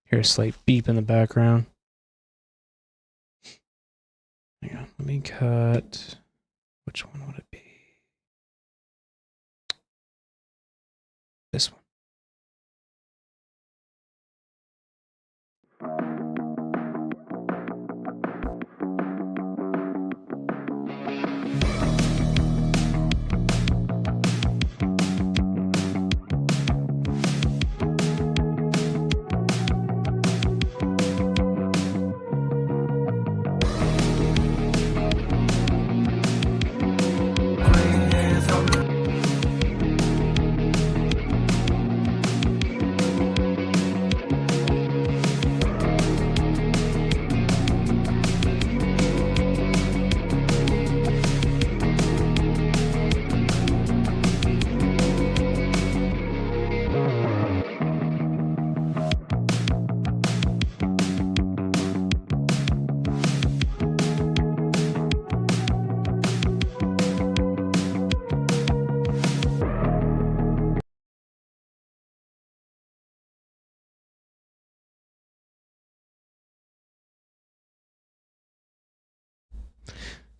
Hear a slight beep in the background. Hang on, let me cut. Which one would it be? This one.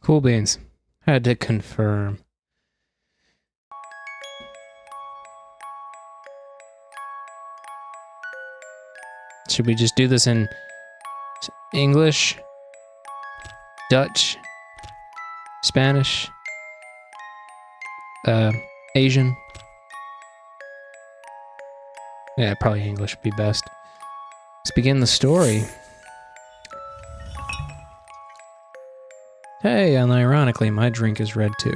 Cool beans. Had to confirm. Should we just do this in English, Dutch, Spanish, Asian? Yeah, probably English would be best. Let's begin the story. Hey, unironically, my drink is red too.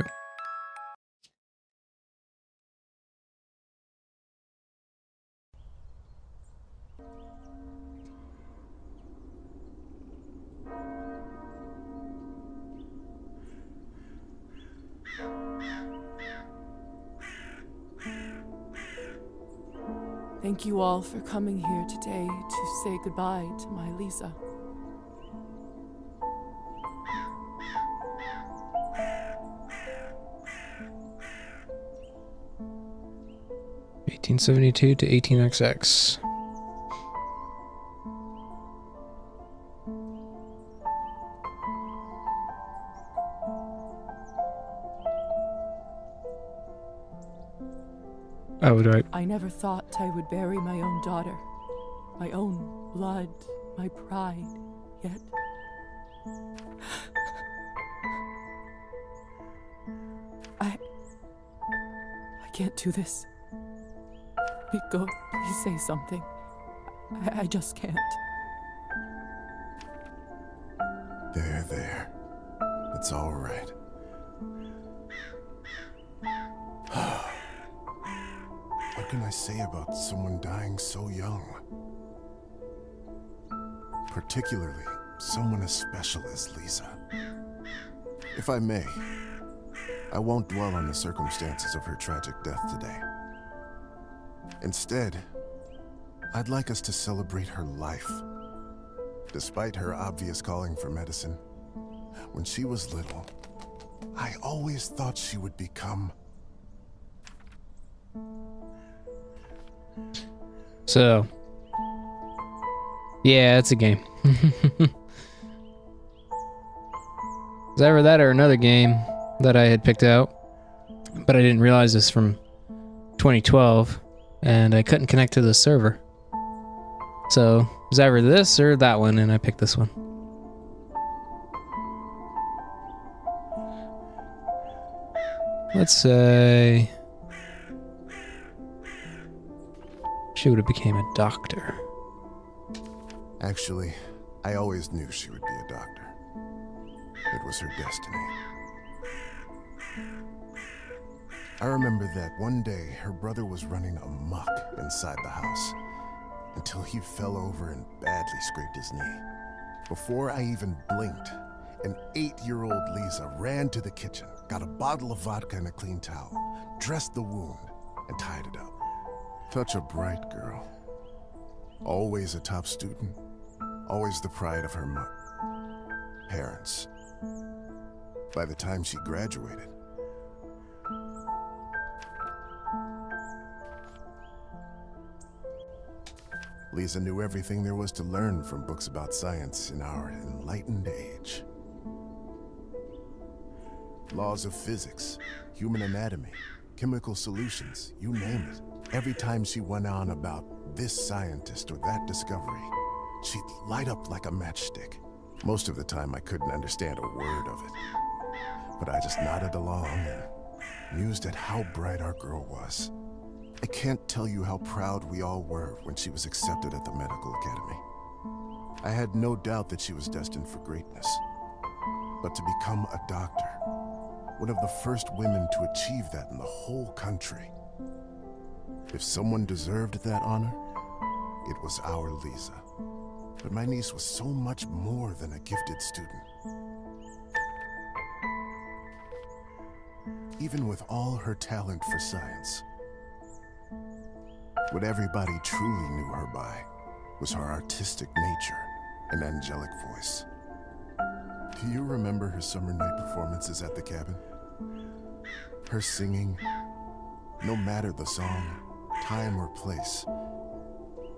Thank you all for coming here today to say goodbye to my Lisa. (1872 to 18XX). Oh, right. I never thought I would bury my own daughter, my own blood, my pride, yet I can't do this. Go, please say something. I just can't. There. It's all right. What can I say about someone dying so young? Particularly someone as special as Lisa. If I may, I won't dwell on the circumstances of her tragic death today. Instead, I'd like us to celebrate her life. Despite her obvious calling for medicine, when she was little, I always thought she would become... So, yeah, it's a game. It's either that or another game that I had picked out, but I didn't realize this from 2012, and I couldn't connect to the server. So, it was either this or that one, and I picked this one. Let's say... she would have became a doctor. Actually, I always knew she would be a doctor. It was her destiny. I remember that one day her brother was running amok inside the house until he fell over and badly scraped his knee. Before I even blinked, an 8-year-old Lisa ran to the kitchen, got a bottle of vodka and a clean towel, dressed the wound, and tied it up. Such a bright girl. Always a top student. Always the pride of her parents. By the time she graduated, Lisa knew everything there was to learn from books about science in our enlightened age. Laws of physics, human anatomy, chemical solutions, you name it. Every time she went on about this scientist or that discovery, she'd light up like a matchstick. Most of the time I couldn't understand a word of it, but I just nodded along and mused at how bright our girl was. I can't tell you how proud we all were when she was accepted at the medical academy. I had no doubt that she was destined for greatness, but to become a doctor, one of the first women to achieve that in the whole country. If someone deserved that honor, it was our Lisa. But my niece was so much more than a gifted student. Even with all her talent for science, what everybody truly knew her by was her artistic nature and angelic voice. Do you remember her summer night performances at the cabin? Her singing, no matter the song, time or place,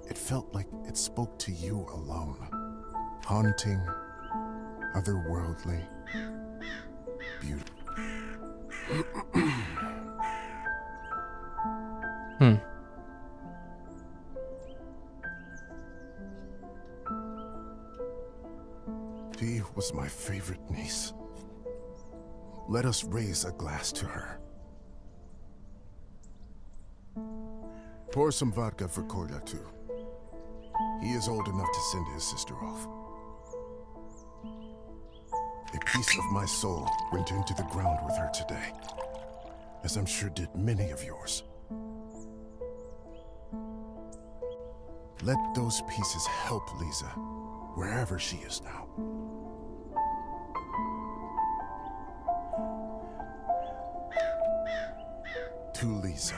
it felt like it spoke to you alone. Haunting, otherworldly, beautiful. She was my favorite niece. Let us raise a glass to her. Pour some vodka for Kolya, too. He is old enough to send his sister off. A piece of my soul went into the ground with her today, as I'm sure did many of yours. Let those pieces help Lisa, wherever she is now. To Lisa.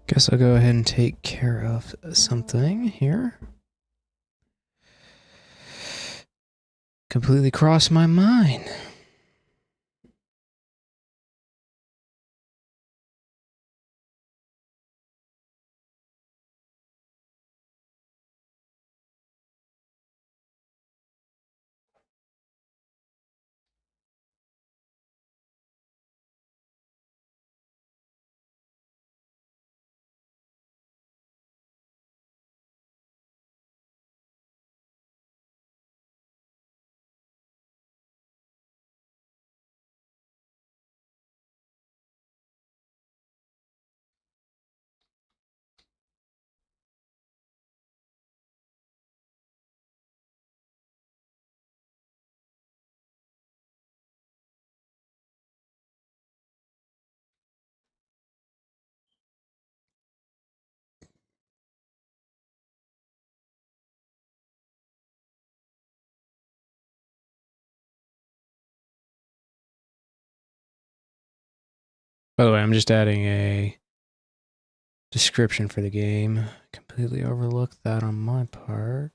Guess I'll go ahead and take care of something here. Completely crossed my mind. By the way, I'm just adding a description for the game. Completely overlooked that on my part.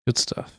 Good stuff.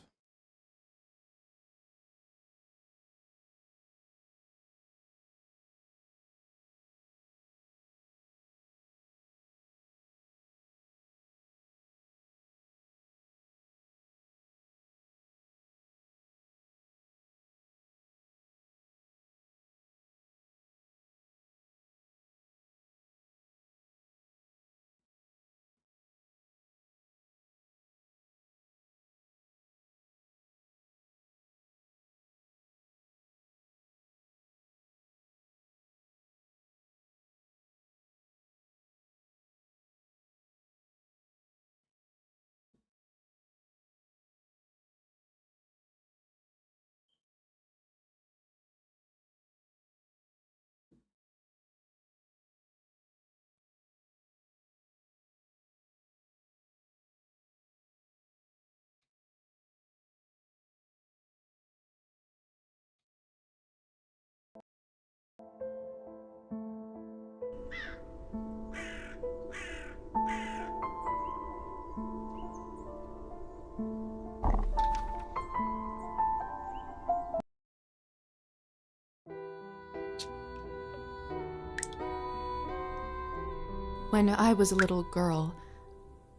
When I was a little girl,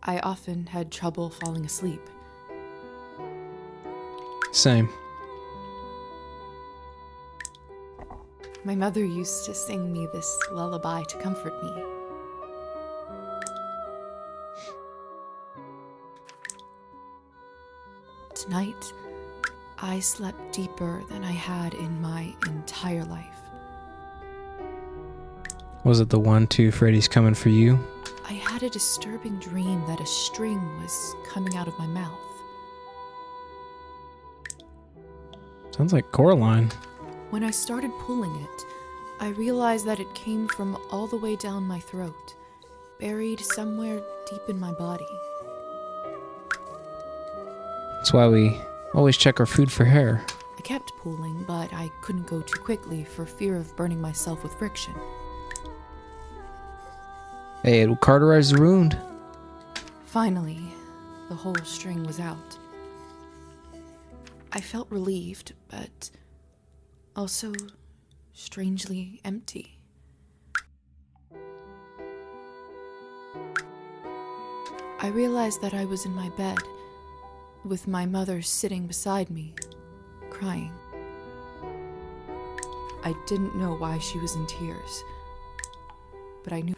I often had trouble falling asleep. Same. My mother used to sing me this lullaby to comfort me. Tonight, I slept deeper than I had in my entire life. Was it the 1-2 Freddy's coming for you? I had a disturbing dream that a string was coming out of my mouth. Sounds like Coraline. When I started pulling it, I realized that it came from all the way down my throat, buried somewhere deep in my body. That's why we always check our food for hair. I kept pulling, but I couldn't go too quickly for fear of burning myself with friction. Hey, it'll cauterize the wound. Finally, the whole string was out. I felt relieved, but also strangely empty. I realized that I was in my bed, with my mother sitting beside me, crying. I didn't know why she was in tears, but I knew.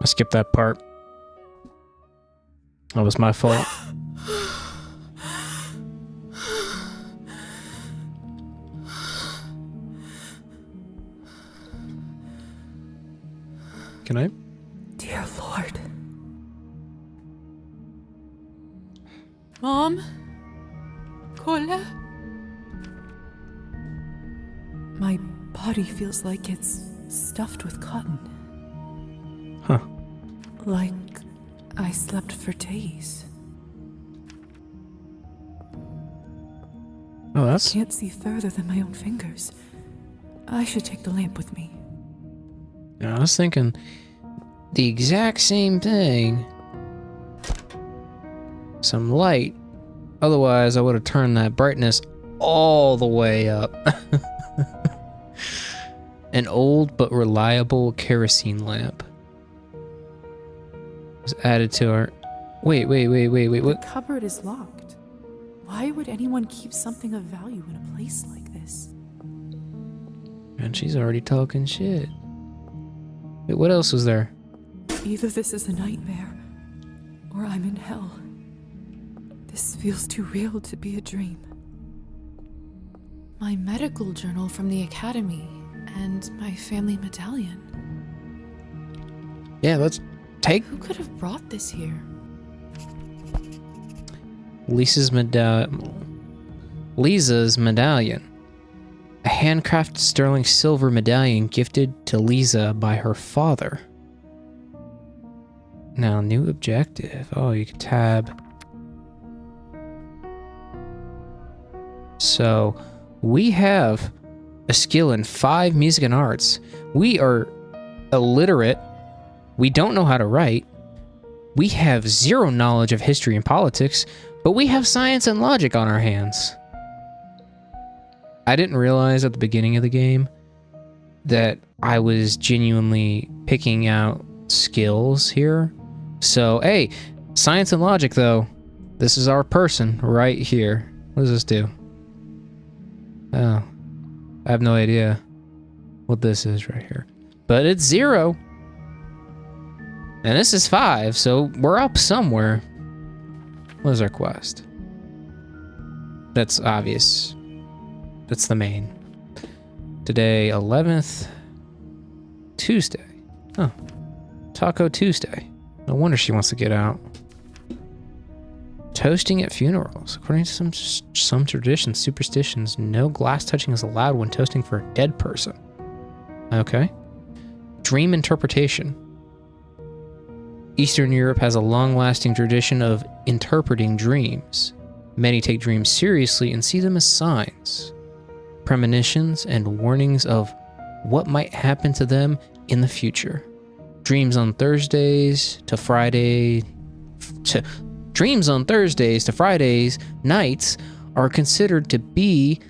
I skipped that part. That was my fault. Can I? Dear Lord. Mom? Cola? My body feels like it's stuffed with cotton. Huh. Like I slept for days. Oh, that's... Can't see further than my own fingers. I should take the lamp with me. Yeah, I was thinking the exact same thing. Some light. Otherwise, I would have turned that brightness all the way up. An old but reliable kerosene lamp was added to our... Wait, what? The cupboard is locked. Why would anyone keep something of value in a place like this? And she's already talking shit. Wait, what else was there? Either this is a nightmare, or I'm in hell. This feels too real to be a dream. My medical journal from the academy, and my family medallion. Yeah, let's take Who could have brought this here? Lisa's medallion. A handcrafted sterling silver medallion gifted to Lisa by her father. Now, new objective. Oh, you can tab. So, we have a skill in 5 music and arts. We are illiterate. We don't know how to write. We have zero knowledge of history and politics, but we have science and logic on our hands. I didn't realize at the beginning of the game that I was genuinely picking out skills here. So, hey, science and logic, though. This is our person right here. What does this do? Oh, I have no idea what this is right here. But it's 0. And this is 5, so we're up somewhere. What is our quest? That's obvious. That's the main. Today, 11th, Tuesday. Oh, Taco Tuesday. No wonder she wants to get out. Toasting at funerals. According to some traditions, superstitions, no glass touching is allowed when toasting for a dead person. Okay. Dream interpretation. Eastern Europe has a long-lasting tradition of interpreting dreams. Many take dreams seriously and see them as signs, premonitions, and warnings of what might happen to them in the future. Dreams on Thursdays to Fridays nights are considered to be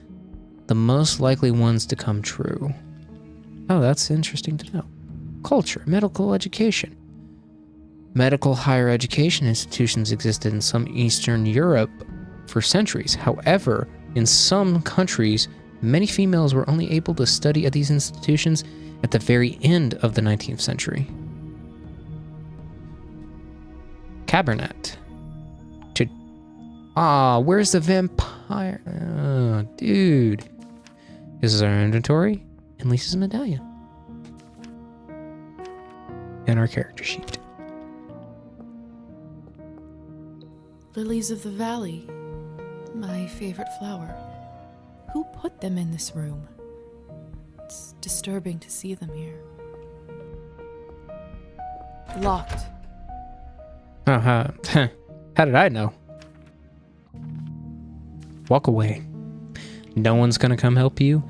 the most likely ones to come true. Oh, that's interesting to know. Culture, medical education. Medical higher education institutions existed in some Eastern Europe for centuries. However, in some countries, many females were only able to study at these institutions at the very end of the 19th century. Cabernet. Where's the vampire? Oh, dude. This is our inventory and Lisa's medallion. And our character sheet. Lilies of the valley. My favorite flower. Who put them in this room? It's disturbing to see them here. Locked. How did I know? Walk away. No one's gonna come help you?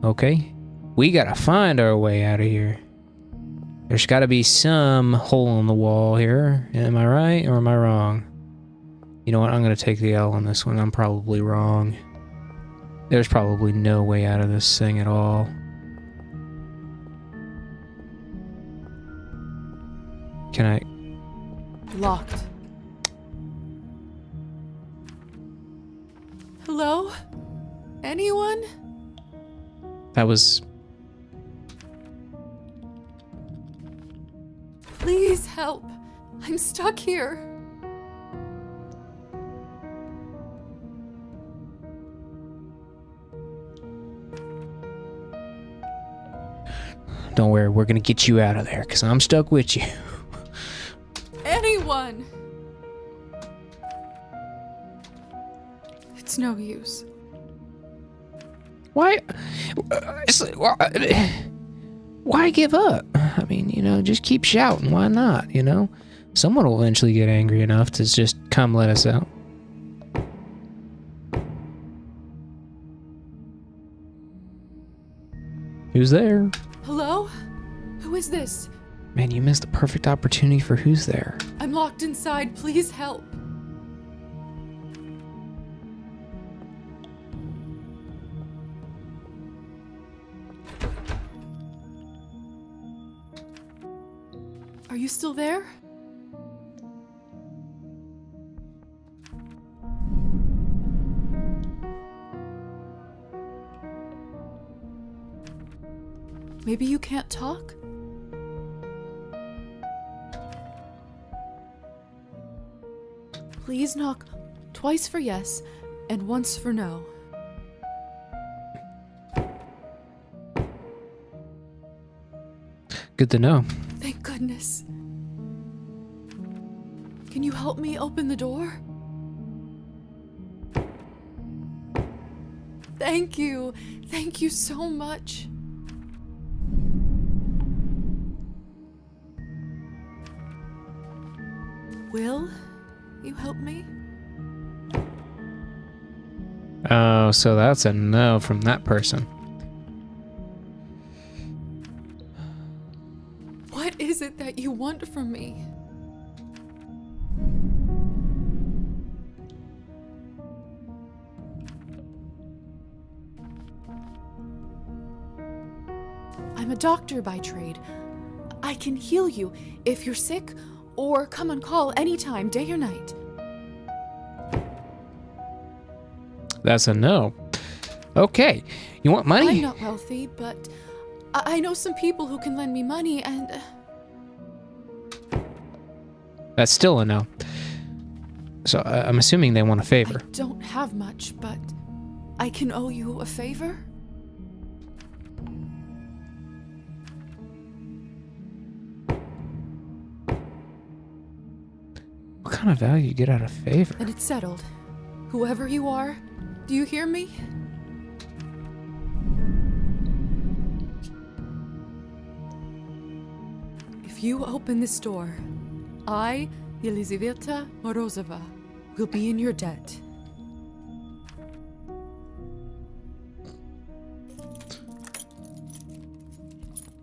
Okay. We gotta find our way out of here. There's gotta be some hole in the wall here. Am I right or am I wrong? You know what? I'm gonna take the L on this one. I'm probably wrong. There's probably no way out of this thing at all. Can I... Locked. Hello? Anyone? That was... Please help. I'm stuck here. Don't worry, we're gonna get you out of there, because I'm stuck with you. Anyone! It's no use. Why? Why give up? I mean, you know, just keep shouting. Why not, you know? Someone will eventually get angry enough to just come let us out. Who's there? Hello? Who is this? Man, you missed the perfect opportunity for who's there. I'm locked inside. Please help. Are you still there? Maybe you can't talk? Please knock twice for yes and once for no. Good to know. Thank goodness. Can you help me open the door? Thank you. Thank you so much. Will you help me? Oh, so that's a no from that person. What is it that you want from me? doctor by trade. I can heal you if you're sick, or come on call anytime, day or night. That's a no. Okay. You want money? I'm not wealthy, but I know some people who can lend me money, and... That's still a no. So I'm assuming they want a favor. I don't have much, but I can owe you a favor? What kind of value you get out of favor? And it's settled. Whoever you are, do you hear me? If you open this door, I, Yelizaveta Morozova, will be in your debt.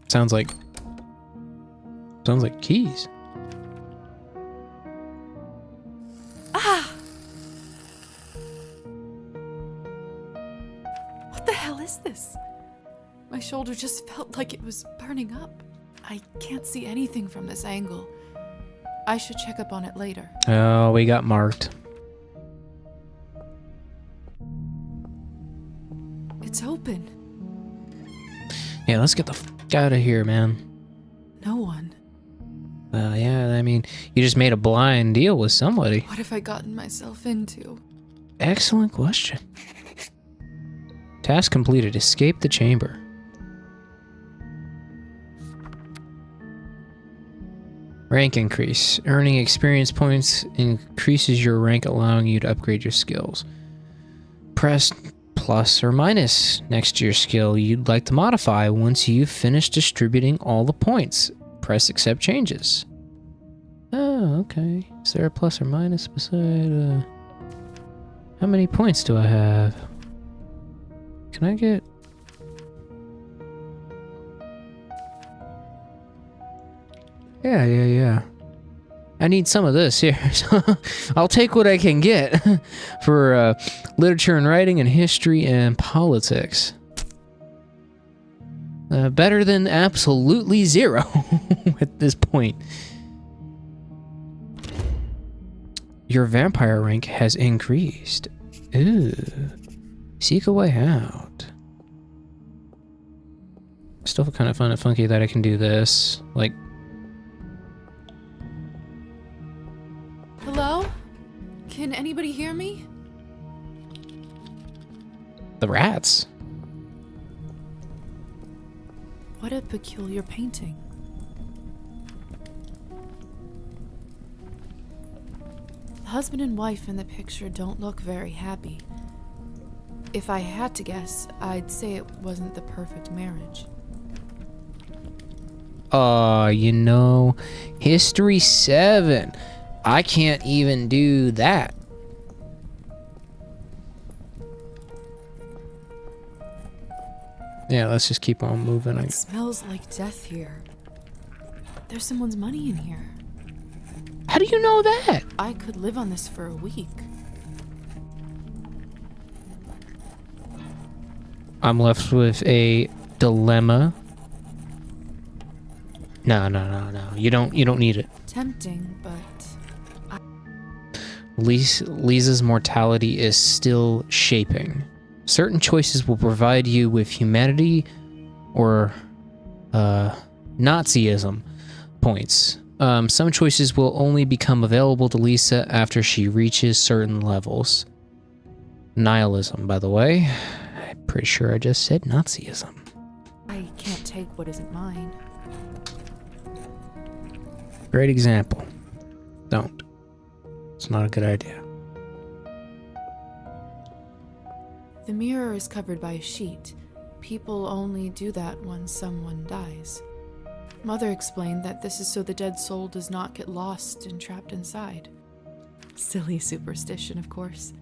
Sounds like keys. Ah! What the hell is this? My shoulder just felt like it was burning up. I can't see anything from this angle. I should check up on it later. Oh, we got marked. It's open. Yeah, let's get the fuck out of here, man. No one. Yeah, I mean, you just made a blind deal with somebody. What have I gotten myself into? Excellent question. Task completed. Escape the chamber. Rank increase. Earning experience points increases your rank, allowing you to upgrade your skills. Press plus or minus next to your skill you'd like to modify once you've finished distributing all the points. Press accept changes. Oh, okay. Is there a plus or minus beside, How many points do I have? Can I get... Yeah. I need some of this here. So I'll take what I can get for literature and writing and history and politics. Better than absolutely zero at this point. Your vampire rank has increased. Ooh. Seek a way out. Still kind of fun and funky that I can do this. Like... Hello? Can anybody hear me? The rats. What a peculiar painting. The husband and wife in the picture don't look very happy. If I had to guess, I'd say it wasn't the perfect marriage. You know, History 7. I can't even do that. Yeah, let's just keep on moving. It smells like death here. There's someone's money in here. How do you know that? I could live on this for a week. I'm left with a dilemma. No. You don't need it. Tempting, but Lisa's mortality is still shaping. Certain choices will provide you with humanity or Nazism points. Some choices will only become available to Lisa after she reaches certain levels. Nihilism, by the way. I'm pretty sure I just said Nazism. I can't take what isn't mine. Great example. Don't. It's not a good idea. The mirror is covered by a sheet. People only do that when someone dies. Mother explained that this is so the dead soul does not get lost and trapped inside. Silly superstition, of course.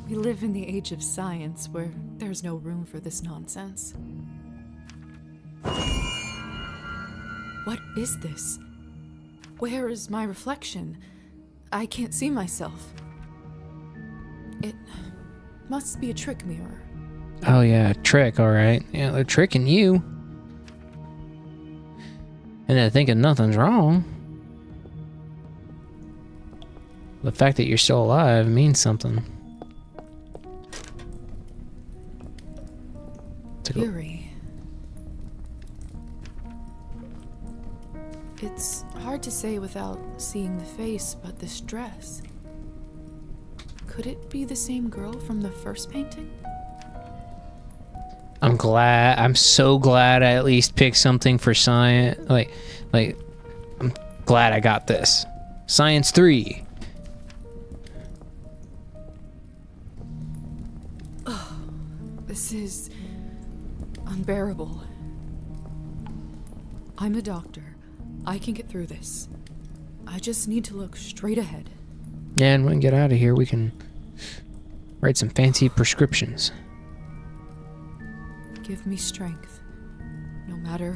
We live in the age of science where there's no room for this nonsense. What is this? Where is my reflection? I can't see myself. It must be a trick mirror. Oh yeah, trick, alright. Yeah, they're tricking you. And they're thinking nothing's wrong. The fact that you're still alive means something. Eerie. It's hard to say without seeing the face, but this dress. Could it be the same girl from the first painting? I'm so glad I at least picked something for science. Like, I'm glad I got this. Science 3. Oh, this is unbearable. I'm a doctor. I can get through this. I just need to look straight ahead. Yeah, and when we get out of here, we can write some fancy prescriptions. Give me strength, no matter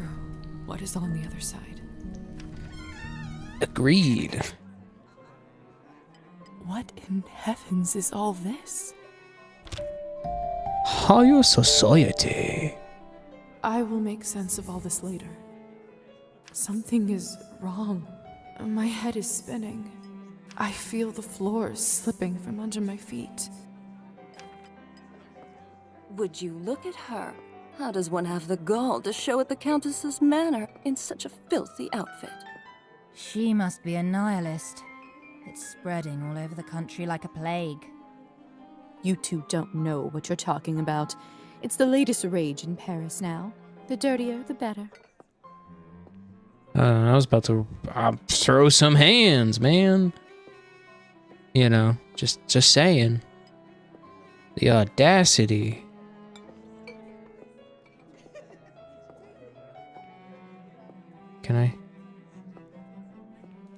what is on the other side. Agreed. What in heavens is all this? Higher society. I will make sense of all this later. Something is wrong. My head is spinning. I feel the floor slipping from under my feet. Would you look at her? How does one have the gall to show at the Countess's manor in such a filthy outfit? She must be a nihilist. It's spreading all over the country like a plague. You two don't know what you're talking about. It's the latest rage in Paris now. The dirtier, the better. I was about to throw some hands, man. You know, just saying. The audacity. Can I?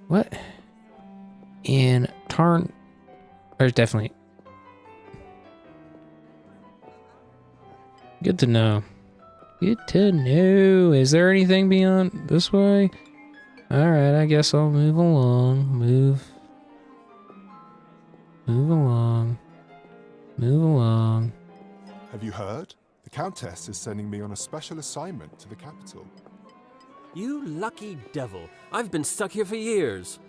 What? In Tarn... There's definitely... Good to know. Good to know. Is there anything beyond this way? Alright, I guess I'll move along. Move along. Move along. Have you heard? The Countess is sending me on a special assignment to the capital. You lucky devil. I've been stuck here for years.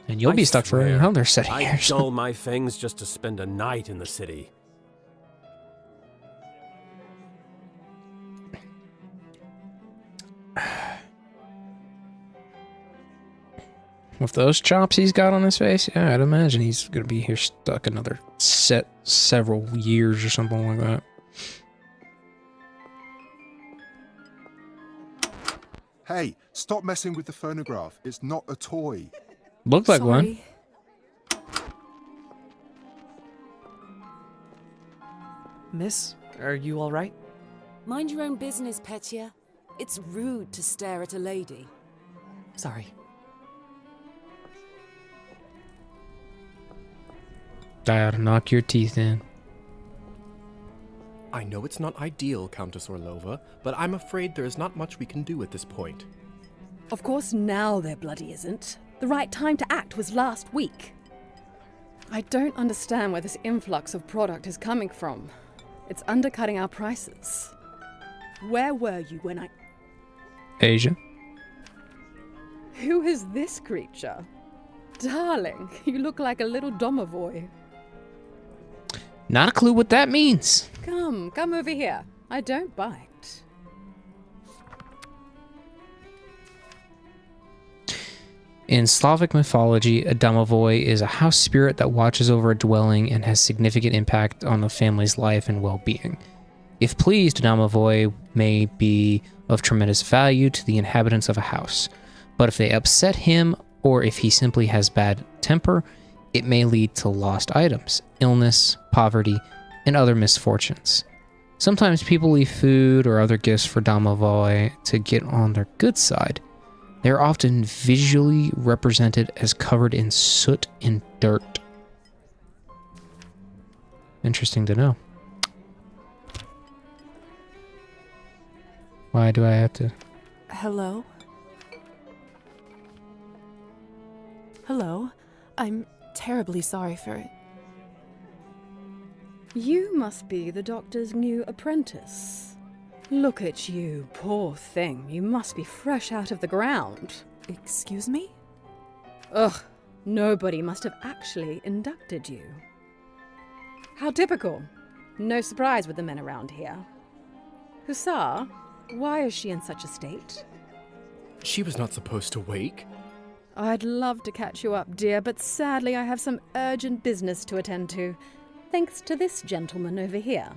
And you'll be stuck for another set of years. I dull my fangs just to spend a night in the city. With those chops he's got on his face, yeah, I'd imagine he's gonna be here stuck another several years or something like that. Hey, stop messing with the phonograph. It's not a toy. Looks like one. Miss, are you all right? Mind your own business, Petya. It's rude to stare at a lady. Sorry. I ought to knock your teeth in. I know it's not ideal, Countess Orlova, but I'm afraid there is not much we can do at this point. Of course now there bloody isn't. The right time to act was last week. I don't understand where this influx of product is coming from. It's undercutting our prices. Where were you when I... Asia. Who is this creature? Darling, you look like a little domovoy. Not a clue what that means. Come over here. I don't bite. In Slavic mythology, a domovoi is a house spirit that watches over a dwelling and has significant impact on the family's life and well-being. If pleased, a domovoi may be of tremendous value to the inhabitants of a house, but if they upset him or if he simply has bad temper, it may lead to lost items, illness, poverty, and other misfortunes. Sometimes people leave food or other gifts for domovoi to get on their good side. They are often visually represented as covered in soot and dirt. Interesting to know. Why do I have to... Hello? Hello? I'm terribly sorry for it. You must be the doctor's new apprentice. Look at you, poor thing. You must be fresh out of the ground. Excuse me? Ugh, nobody must have actually inducted you. How typical. No surprise with the men around here. Hussar, why is she in such a state? She was not supposed to wake. I'd love to catch you up, dear, but sadly I have some urgent business to attend to, thanks to this gentleman over here.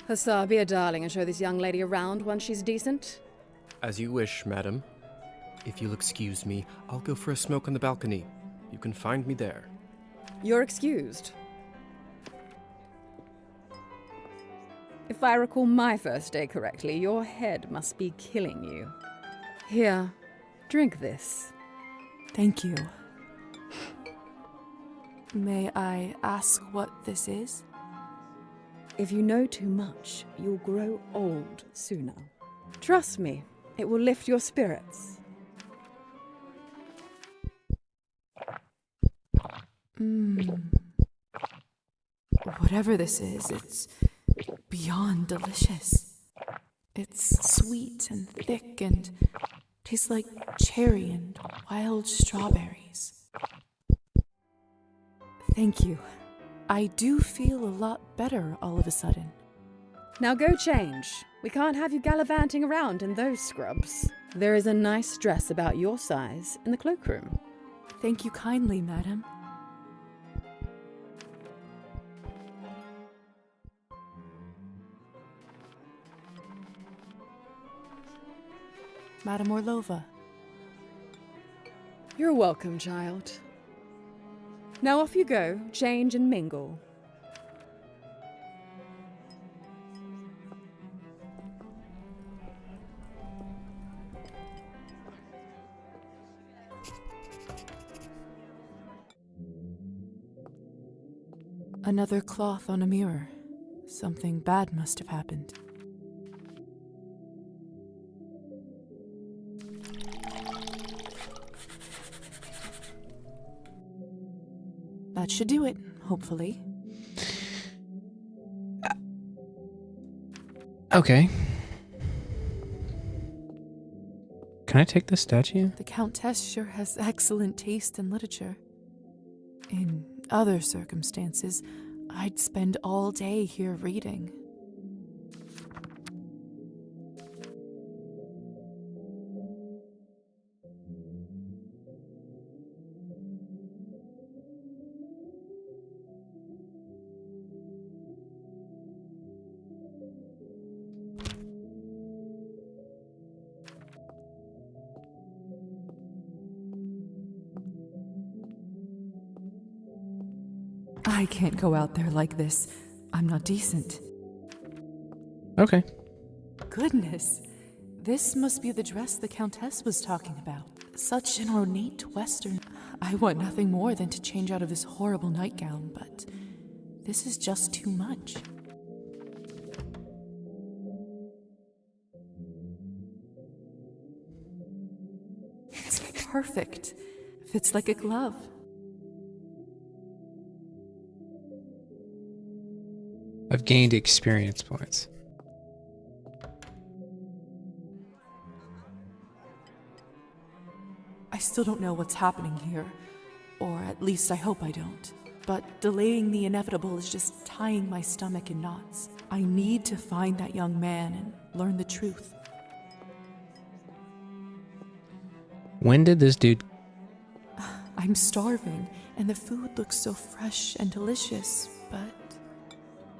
Hussar, be a darling and show this young lady around once she's decent. As you wish, madam. If you'll excuse me, I'll go for a smoke on the balcony. You can find me there. You're excused. If I recall my first day correctly, your head must be killing you. Here, drink this. Thank you. May I ask what this is? If you know too much, you'll grow old sooner. Trust me, it will lift your spirits. Whatever this is, it's beyond delicious. It's sweet and thick and tastes like cherry and wild strawberries. Thank you. I do feel a lot better all of a sudden. Now go change. We can't have you gallivanting around in those scrubs. There is a nice dress about your size in the cloakroom. Thank you kindly, madam. Madam Orlova. You're welcome, child. Now off you go, change and mingle. Another cloth on a mirror. Something bad must have happened. That should do it, hopefully. Okay. Can I take this statue? The Countess sure has excellent taste in literature. In other circumstances, I'd spend all day here reading. I can't go out there like this. I'm not decent. Okay. Goodness. This must be the dress the Countess was talking about. Such an ornate Western. I want nothing more than to change out of this horrible nightgown, but this is just too much. It's perfect. Fits like a glove. I've gained experience points. I still don't know what's happening here, or at least I hope I don't. But delaying the inevitable is just tying my stomach in knots. I need to find that young man and learn the truth. When did this dude... I'm starving, and the food looks so fresh and delicious, but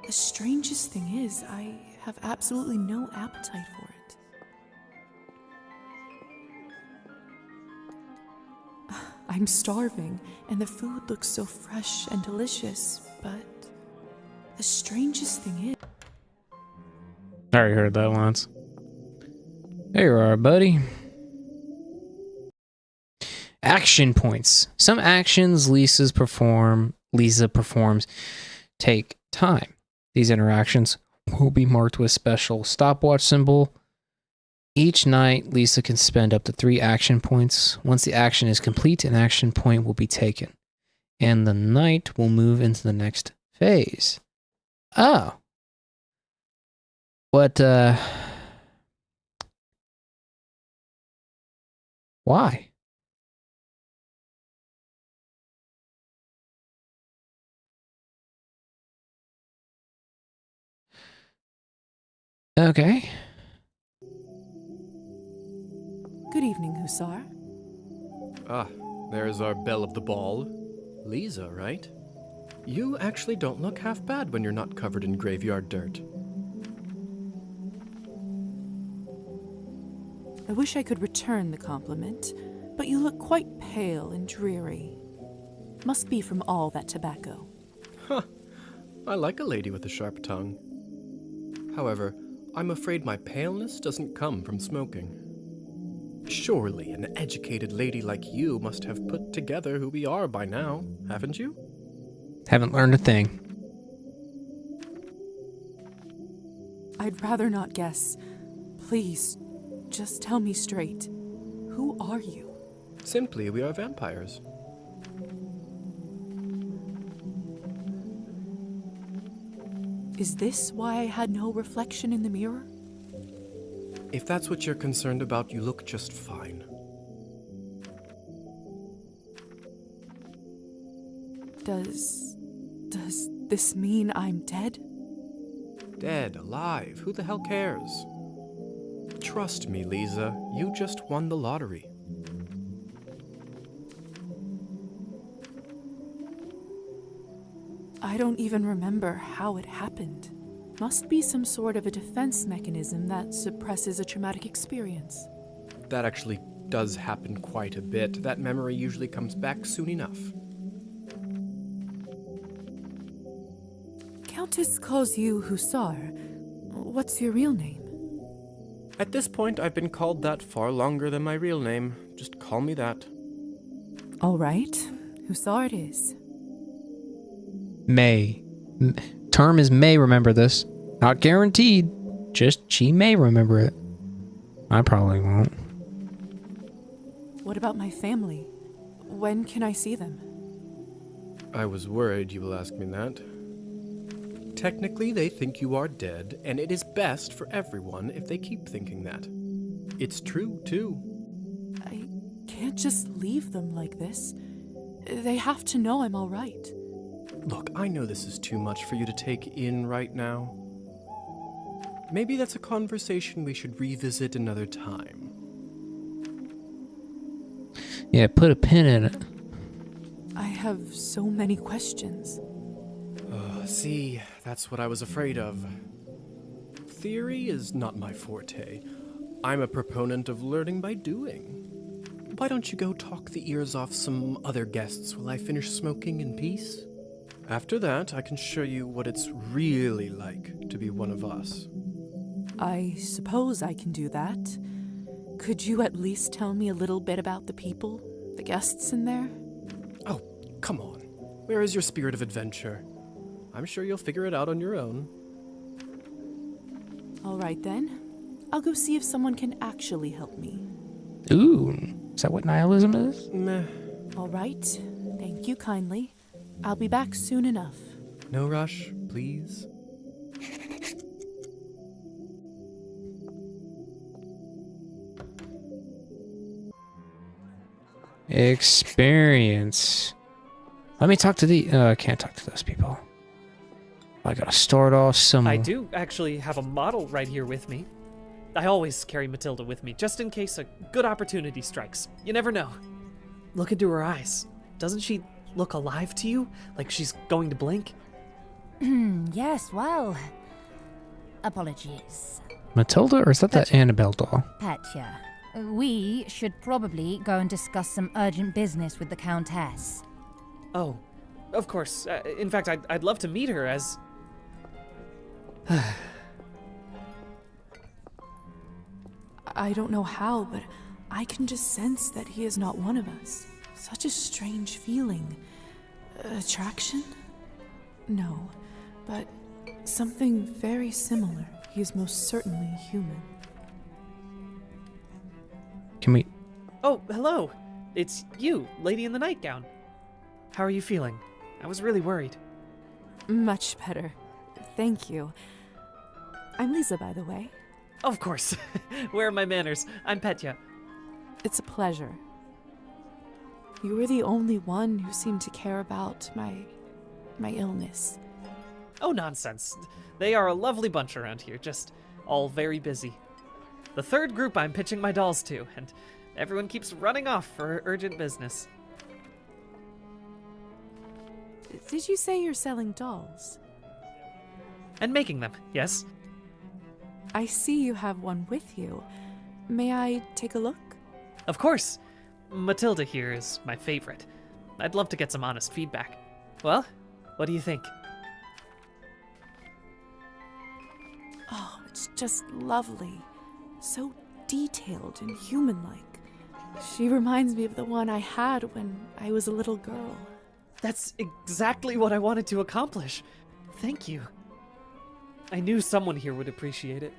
the strangest thing is, I have absolutely no appetite for it. I'm starving, and the food looks so fresh and delicious, but the strangest thing is... I already heard that once. There you are, buddy. Action points. Some actions Lisa performs take time. These interactions will be marked with a special stopwatch symbol. Each night, Lisa can spend up to 3 action points. Once the action is complete, an action point will be taken. and the night will move into the next phase. Oh. What, why? Okay. Good evening, Hussar. Ah, there's our belle of the ball. Lisa, right? You actually don't look half bad when you're not covered in graveyard dirt. I wish I could return the compliment, but you look quite pale and dreary. Must be from all that tobacco. Huh. I like a lady with a sharp tongue. However, I'm afraid my paleness doesn't come from smoking. Surely an educated lady like you must have put together who we are by now, haven't you? Haven't learned a thing. I'd rather not guess. Please, just tell me straight. Who are you? Simply, we are vampires. Is this why I had no reflection in the mirror? If that's what you're concerned about, you look just fine. Does this mean I'm dead? Dead, alive, who the hell cares? Trust me, Lisa, you just won the lottery. I don't even remember how it happened. Must be some sort of a defense mechanism that suppresses a traumatic experience. That actually does happen quite a bit. That memory usually comes back soon enough. Countess calls you Hussar. What's your real name? At this point, I've been called that far longer than my real name. Just call me that. All right, Hussar it is. May. Term is may remember this. Not guaranteed. Just she may remember it. I probably won't. What about my family? When can I see them? I was worried you will ask me that. Technically, they think you are dead, and it is best for everyone if they keep thinking that. It's true, too. I can't just leave them like this. They have to know I'm all right. Look, I know this is too much for you to take in right now. Maybe that's a conversation we should revisit another time. Yeah, put a pin in it. I have so many questions. See, that's what I was afraid of. Theory is not my forte. I'm a proponent of learning by doing. Why don't you go talk the ears off some other guests while I finish smoking in peace? After that, I can show you what it's really like to be one of us. I suppose I can do that. Could you at least tell me a little bit about the people, the guests in there? Oh, come on. Where is your spirit of adventure? I'm sure you'll figure it out on your own. All right then. I'll go see if someone can actually help me. Ooh, is that what nihilism is? Meh. All right. Thank you kindly. I'll be back soon enough. No rush, please. Experience. Let me talk to the... I can't talk to those people. I gotta start off somewhere. I do actually have a model right here with me. I always carry Matilda with me, just in case a good opportunity strikes. You never know. Look into her eyes. Doesn't she look alive to you? Like she's going to blink? Yes, well... Apologies. Matilda, or is that that Annabelle doll? Petya, we should probably go and discuss some urgent business with the Countess. Oh, of course. In fact, I'd love to meet her as... I don't know how, but I can just sense that he is not one of us. Such a strange feeling. Attraction? No, but something very similar. He is most certainly human. Can we... Oh, hello. It's you, lady in the nightgown. How are you feeling? I was really worried. Much better. Thank you. I'm Lisa, by the way. Of course. Where are my manners? I'm Petya. It's a pleasure. You were the only one who seemed to care about my illness. Oh, nonsense. They are a lovely bunch around here, just all very busy. The third group I'm pitching my dolls to, and everyone keeps running off for urgent business. Did you say you're selling dolls? And making them, yes. I see you have one with you. May I take a look? Of course. Matilda here is my favorite. I'd love to get some honest feedback. Well, what do you think? Oh, it's just lovely. So detailed and human-like. She reminds me of the one I had when I was a little girl. That's exactly what I wanted to accomplish. Thank you. I knew someone here would appreciate it.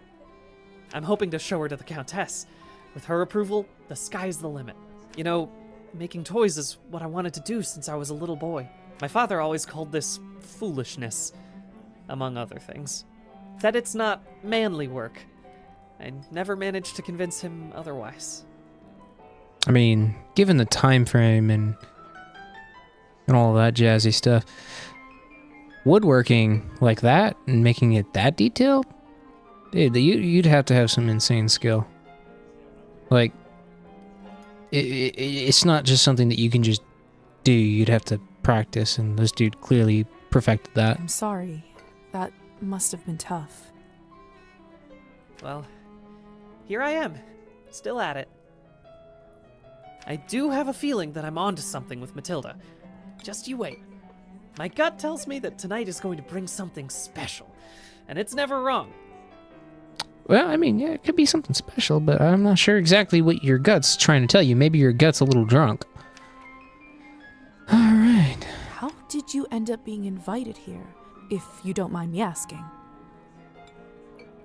I'm hoping to show her to the Countess. With her approval, the sky's the limit. You know, making toys is what I wanted to do since I was a little boy. My father always called this foolishness, among other things. Said it's not manly work. I never managed to convince him otherwise. I mean, given the time frame and all that jazzy stuff, woodworking like that and making it that detailed, dude, you'd have to have some insane skill. Like, it's not just something that you can just do. You'd have to practice, and this dude clearly perfected that. I'm sorry. That must have been tough. Well, here I am, still at it. I do have a feeling that I'm onto something with Matilda. Just you wait. My gut tells me that tonight is going to bring something special, and it's never wrong. Well, I mean, yeah, it could be something special, but I'm not sure exactly what your gut's trying to tell you. Maybe your gut's a little drunk. All right. How did you end up being invited here, if you don't mind me asking?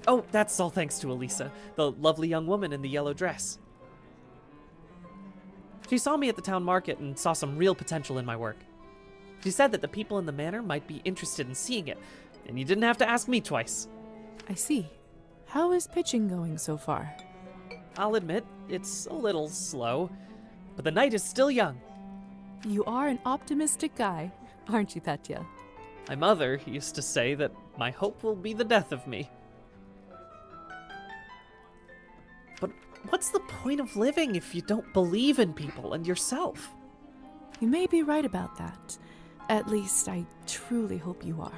Oh, that's all thanks to Elisa, the lovely young woman in the yellow dress. She saw me at the town market and saw some real potential in my work. She said that the people in the manor might be interested in seeing it, and you didn't have to ask me twice. I see. How is pitching going so far? I'll admit, it's a little slow, but the night is still young. You are an optimistic guy, aren't you, Petya? My mother used to say that my hope will be the death of me. But what's the point of living if you don't believe in people and yourself? You may be right about that. At least, I truly hope you are.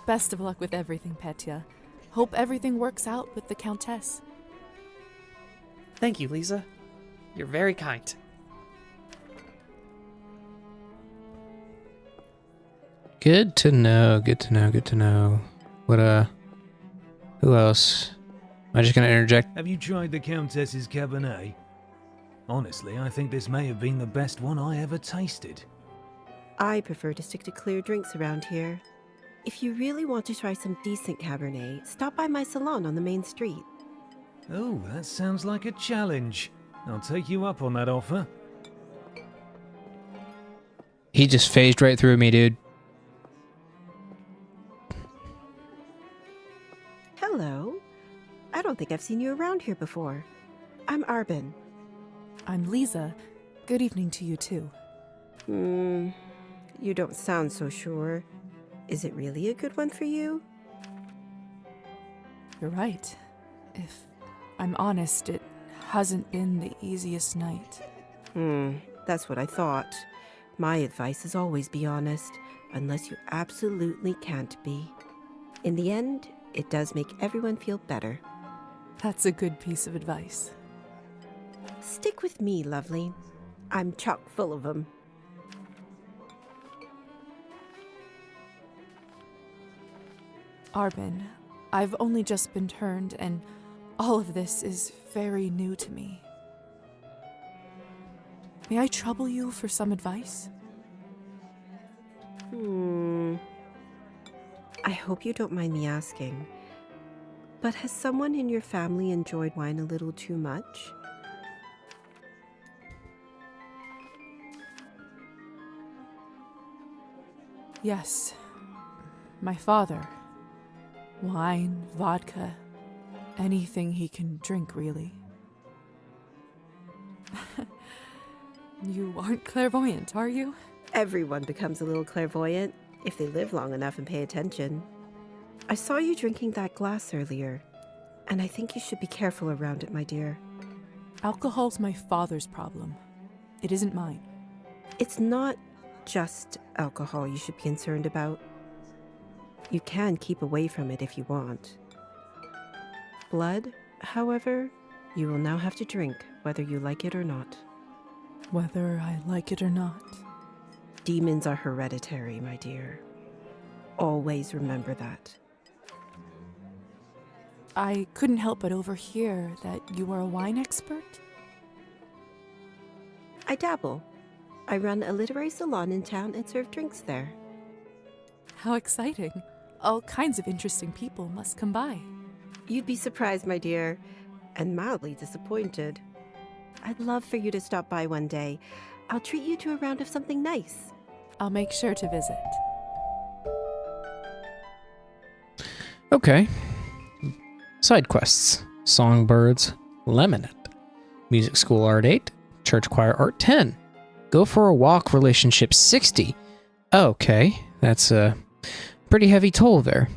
Best of luck with everything, Petya. Hope everything works out with the Countess. Thank you, Lisa. You're very kind. Good to know, good to know, good to know. What, who else? Am I just gonna interject? Have you tried the Countess's Cabernet? Honestly, I think this may have been the best one I ever tasted. I prefer to stick to clear drinks around here. If you really want to try some decent Cabernet, stop by my salon on the main street. Oh, that sounds like a challenge. I'll take you up on that offer. He just phased right through me, dude. Hello. I don't think I've seen you around here before. I'm Arbin. I'm Lisa. Good evening to you, too. You don't sound so sure. Is it really a good one for you? You're right. If I'm honest, it hasn't been the easiest night. That's what I thought. My advice is always be honest, unless you absolutely can't be. In the end, it does make everyone feel better. That's a good piece of advice. Stick with me, lovely. I'm chock full of them. Arbin, I've only just been turned, and all of this is very new to me. May I trouble you for some advice? I hope you don't mind me asking, but has someone in your family enjoyed wine a little too much? Yes. My father. Wine, vodka, anything he can drink, really. You aren't clairvoyant, are you? Everyone becomes a little clairvoyant if they live long enough and pay attention. I saw you drinking that glass earlier, and I think you should be careful around it, my dear. Alcohol's my father's problem. It isn't mine. It's not just alcohol you should be concerned about. You can keep away from it if you want. Blood, however, you will now have to drink, whether you like it or not. Whether I like it or not. Demons are hereditary, my dear. Always remember that. I couldn't help but overhear that you are a wine expert? I dabble. I run a literary salon in town and serve drinks there. How exciting. All kinds of interesting people must come by. You'd be surprised, my dear, and mildly disappointed. I'd love for you to stop by one day. I'll treat you to a round of something nice. I'll make sure to visit. Okay. Side quests. Songbirds, Lemonade. Music School Art 8. Church Choir Art 10. Go for a Walk Relationship 60. Okay, that's a pretty heavy toll there.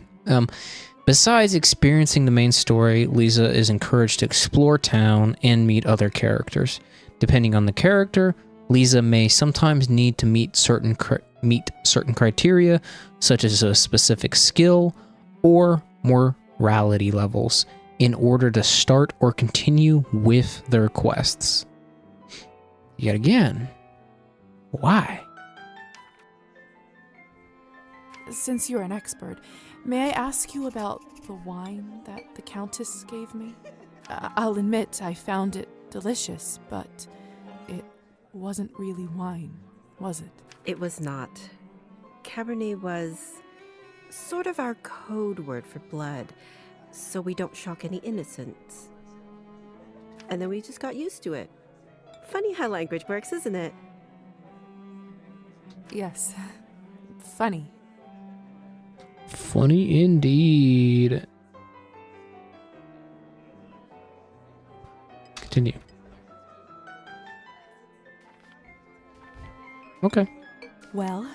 Besides experiencing the main story, Lisa is encouraged to explore town and meet other characters. Depending on the character, Lisa may sometimes need to meet certain criteria, such as a specific skill or morality levels, in order to start or continue with their quests. Yet again, why? Since you're an expert, may I ask you about the wine that the Countess gave me? I'll admit I found it delicious, but it wasn't really wine, was it? It was not. Cabernet was sort of our code word for blood, so we don't shock any innocents. And then we just got used to it. Funny how language works, isn't it? Yes. Funny. Funny indeed. Continue. Okay. Well,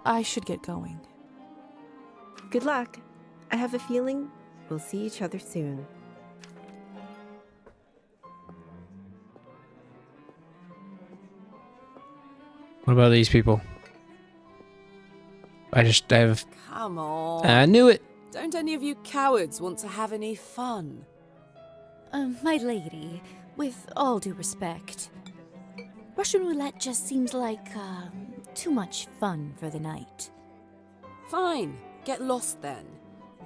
I should get going. Good luck. I have a feeling we'll see each other soon. What about these people? I have... Come on. I knew it. Don't any of you cowards want to have any fun? My lady, with all due respect, Russian roulette just seems like, too much fun for the night. Fine. Get lost then.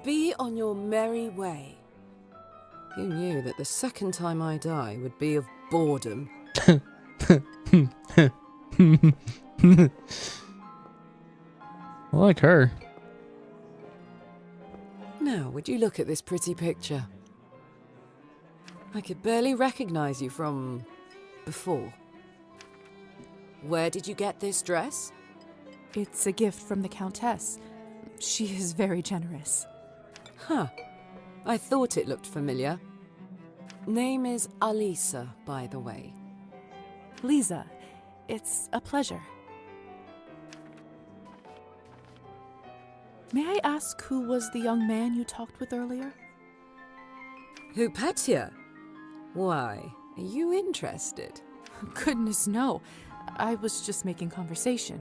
Be on your merry way. Who knew that the second time I die would be of boredom? I like her. Now, would you look at this pretty picture? I could barely recognize you from before. Where did you get this dress? It's a gift from the Countess. She is very generous. Huh. I thought it looked familiar. Name is Alisa, by the way. Lisa, it's a pleasure. May I ask who was the young man you talked with earlier? Who, Petya? Why, are you interested? Goodness, no. I was just making conversation.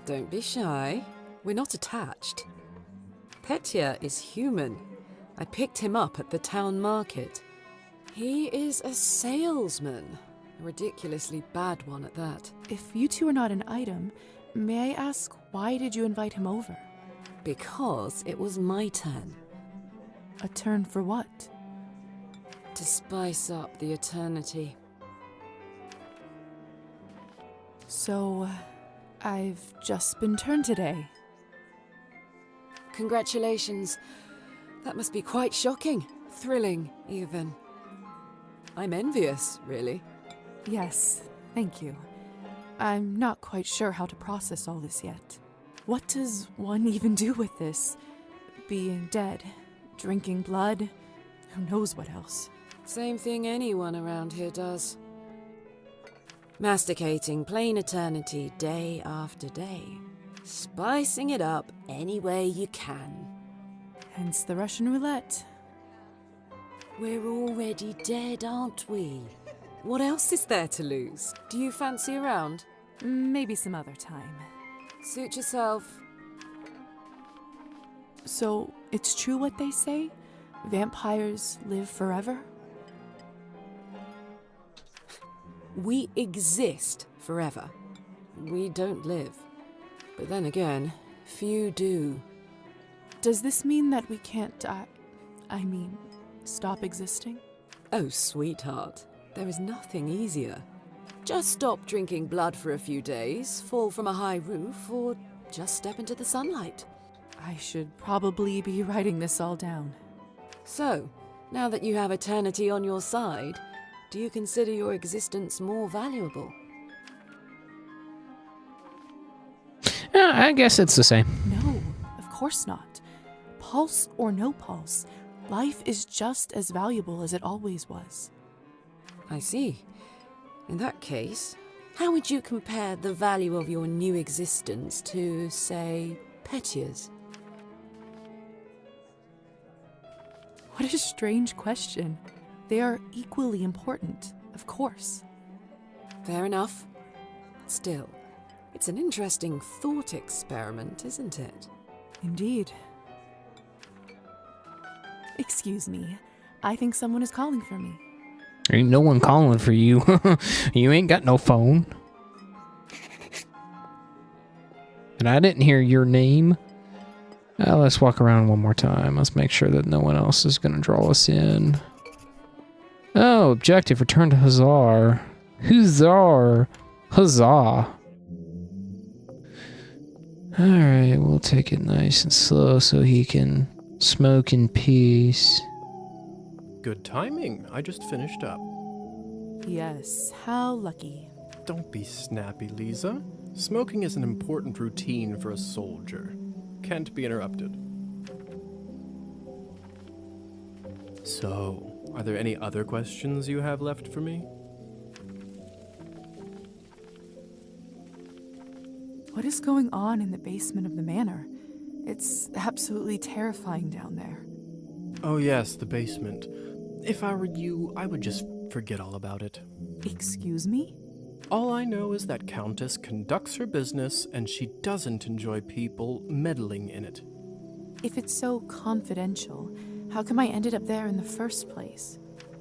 Don't be shy. We're not attached. Petya is human. I picked him up at the town market. He is a salesman. A ridiculously bad one at that. If you two are not an item, may I ask why did you invite him over? Because it was my turn. A turn for what? To spice up the eternity. So, I've just been turned today. Congratulations. That must be quite shocking. Thrilling, even. I'm envious, really. Yes, thank you. I'm not quite sure how to process all this yet. What does one even do with this? Being dead, drinking blood, who knows what else? Same thing anyone around here does. Masticating plain eternity day after day. Spicing it up any way you can. Hence the Russian roulette. We're already dead, aren't we? What else is there to lose? Do you fancy a round? Maybe some other time. Suit yourself. So, it's true what they say? Vampires live forever? We exist forever. We don't live. But then again, few do. Does this mean that we can't die? I mean, stop existing? Oh, sweetheart, there is nothing easier. Just stop drinking blood for a few days, fall from a high roof, or just step into the sunlight. I should probably be writing this all down. So, now that you have eternity on your side, do you consider your existence more valuable? I guess it's the same. No, of course not. Pulse or no pulse, life is just as valuable as it always was. I see. In that case, how would you compare the value of your new existence to, say, Petya's? What a strange question. They are equally important, of course. Fair enough. Still, it's an interesting thought experiment, isn't it? Indeed. Excuse me. I think someone is calling for me. Ain't no one calling for you. You ain't got no phone. And I didn't hear your name. Let's walk around one more time. Let's make sure that no one else is going to draw us in. Oh, objective. Return to Huzzar. Huzzar. Huzzah. Alright, we'll take it nice and slow so he can smoke in peace. Good timing. I just finished up. Yes, how lucky. Don't be snappy, Lisa. Smoking is an important routine for a soldier. Can't be interrupted. So, are there any other questions you have left for me? What is going on in the basement of the manor? It's absolutely terrifying down there. Oh yes, the basement. If I were you, I would just forget all about it. Excuse me? All I know is that Countess conducts her business and she doesn't enjoy people meddling in it. If it's so confidential, how come I ended up there in the first place?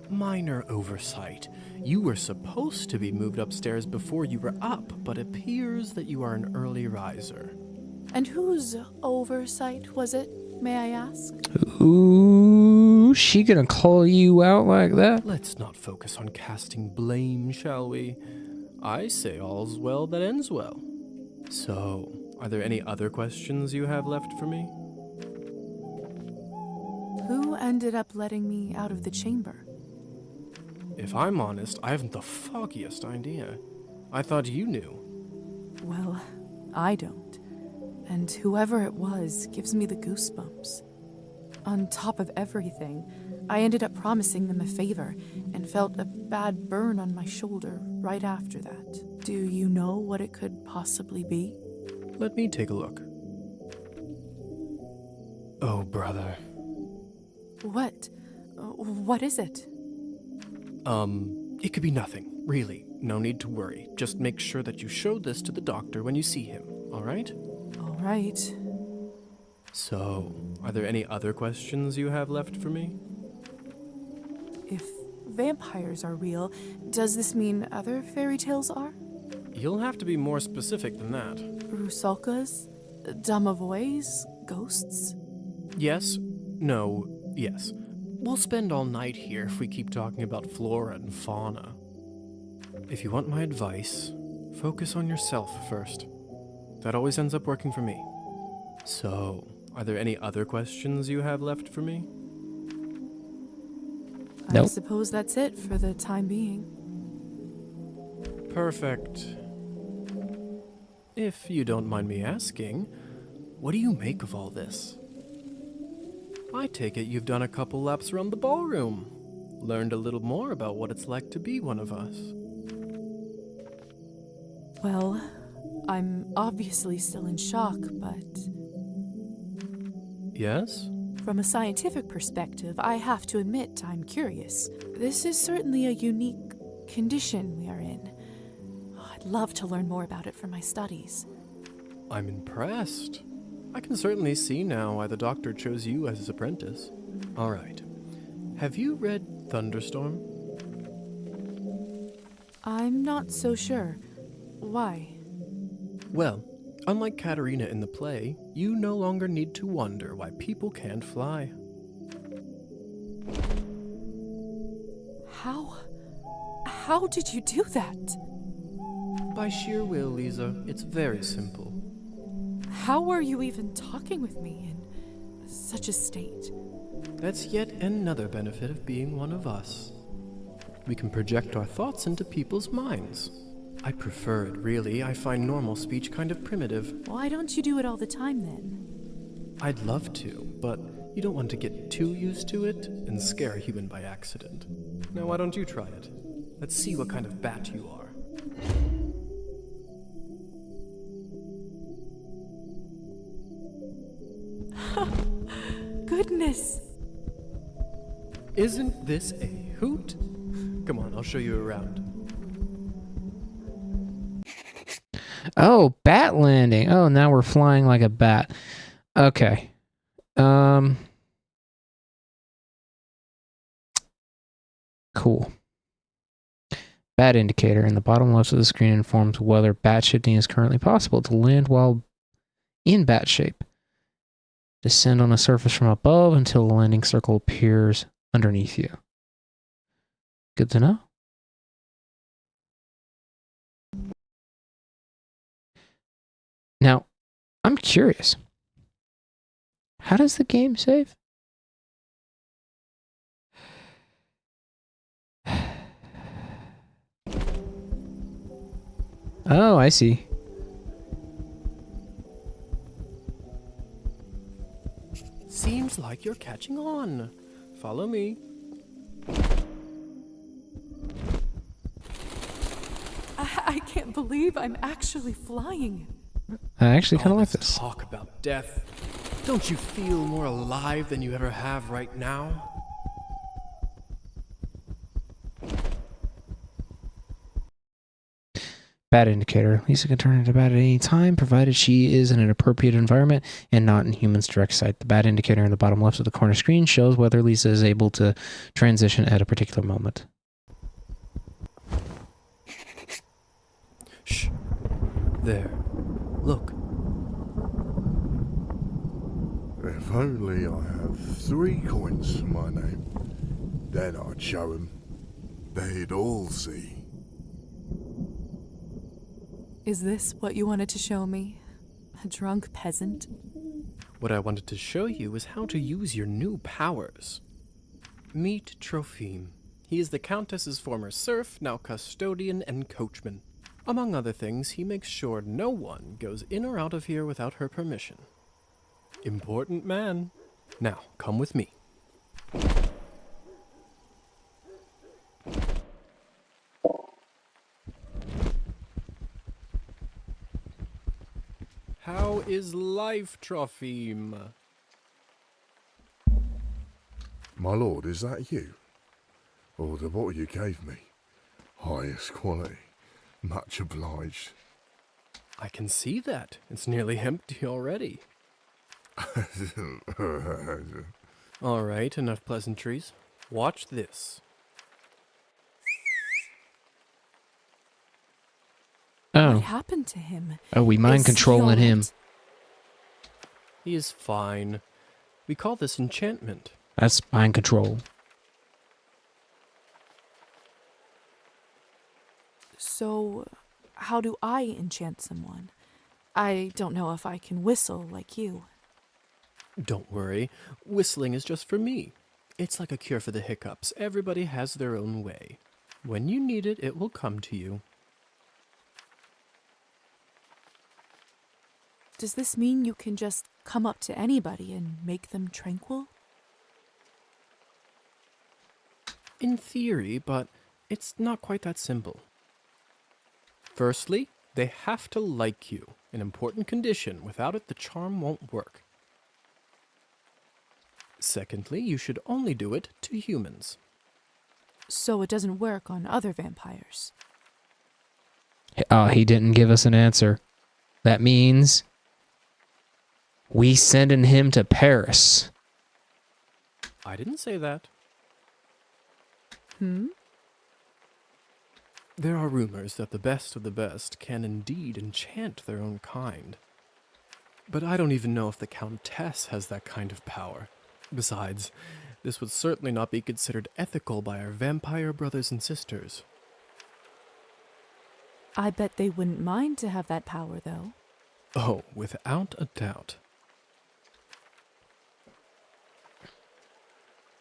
Minor oversight. You were supposed to be moved upstairs before you were up, but appears that you are an early riser. And whose oversight was it, may I ask? Ooh, she gonna call you out like that? Let's not focus on casting blame, shall we? I say all's well that ends well. So, are there any other questions you have left for me? Who ended up letting me out of the chamber? If I'm honest, I haven't the foggiest idea. I thought you knew. Well, I don't. And whoever it was gives me the goosebumps. On top of everything, I ended up promising them a favor and felt a bad burn on my shoulder right after that. Do you know what it could possibly be? Let me take a look. Oh, brother. What? What is it? It could be nothing, really. No need to worry. Just make sure that you show this to the doctor when you see him, all right? All right. So, are there any other questions you have left for me? If vampires are real, does this mean other fairy tales are? You'll have to be more specific than that. Rusalkas? Domovoys? Ghosts? Yes, no, yes. We'll spend all night here if we keep talking about flora and fauna. If you want my advice, focus on yourself first. That always ends up working for me. So, are there any other questions you have left for me? Nope. I suppose that's it for the time being. Perfect. If you don't mind me asking, What do you make of all this? I take it you've done a couple laps around the ballroom. Learned a little more about what it's like to be one of us. Well, I'm obviously still in shock, but Yes? from a scientific perspective, I have to admit I'm curious. This is certainly a unique condition we are in. I'd love to learn more about it for my studies. I'm impressed. I can certainly see now why the doctor chose you as his apprentice. All right. Have you read Thunderstorm? I'm not so sure. Why? Well, unlike Katerina in the play, you no longer need to wonder why people can't fly. How did you do that? By sheer will, Lisa. It's very simple. How are you even talking with me in such a state? That's yet another benefit of being one of us. We can project our thoughts into people's minds. I prefer it, really. I find normal speech kind of primitive. Why don't you do it all the time, then? I'd love to, but you don't want to get too used to it and scare a human by accident. Now, why don't you try it? Let's see what kind of bat you are. Goodness! Isn't this a hoot? Come on, I'll show you around. Oh, bat landing. Oh, now we're flying like a bat. Okay. Cool. Bat indicator in the bottom left of the screen informs whether bat shifting is currently possible. To land while in bat shape, descend on a surface from above until the landing circle appears underneath you. Good to know. Now, I'm curious. How does the game save? Oh, I see. Seems like you're catching on. Follow me. I can't believe I'm actually flying. I actually kind of like this. Talk about death. Don't you feel more alive than you ever have right now? Bat indicator. Lisa can turn into bat at any time, provided she is in an appropriate environment and not in humans' direct sight. The bat indicator in the bottom left of the corner screen shows whether Lisa is able to transition at a particular moment. Shh. There. Look. If only I had 3 coins to my name, then I'd show 'em. They'd all see. Is this what you wanted to show me? A drunk peasant? What I wanted to show you is how to use your new powers. Meet Trophime. He is the Countess's former serf, now custodian and coachman. Among other things, he makes sure no one goes in or out of here without her permission. Important man. Now, come with me. How is life, Trophime? My lord, is that you? Or the bottle you gave me? Highest quality. Much obliged. I can see that. It's nearly empty already. All right, enough pleasantries. Watch this. Oh. What happened to him? Oh, we mind controlling him. He is fine. We call this enchantment. That's mind control. So, how do I enchant someone? I don't know if I can whistle like you. Don't worry. Whistling is just for me. It's like a cure for the hiccups. Everybody has their own way. When you need it, it will come to you. Does this mean you can just come up to anybody and make them tranquil? In theory, but it's not quite that simple. Firstly, they have to like you, an important condition. Without it, the charm won't work. Secondly, you should only do it to humans. So it doesn't work on other vampires. Oh, he didn't give us an answer. That means we sending him to Paris. I didn't say that. There are rumors that the best of the best can indeed enchant their own kind. But I don't even know if the Countess has that kind of power. Besides, this would certainly not be considered ethical by our vampire brothers and sisters. I bet they wouldn't mind to have that power, though. Oh, without a doubt.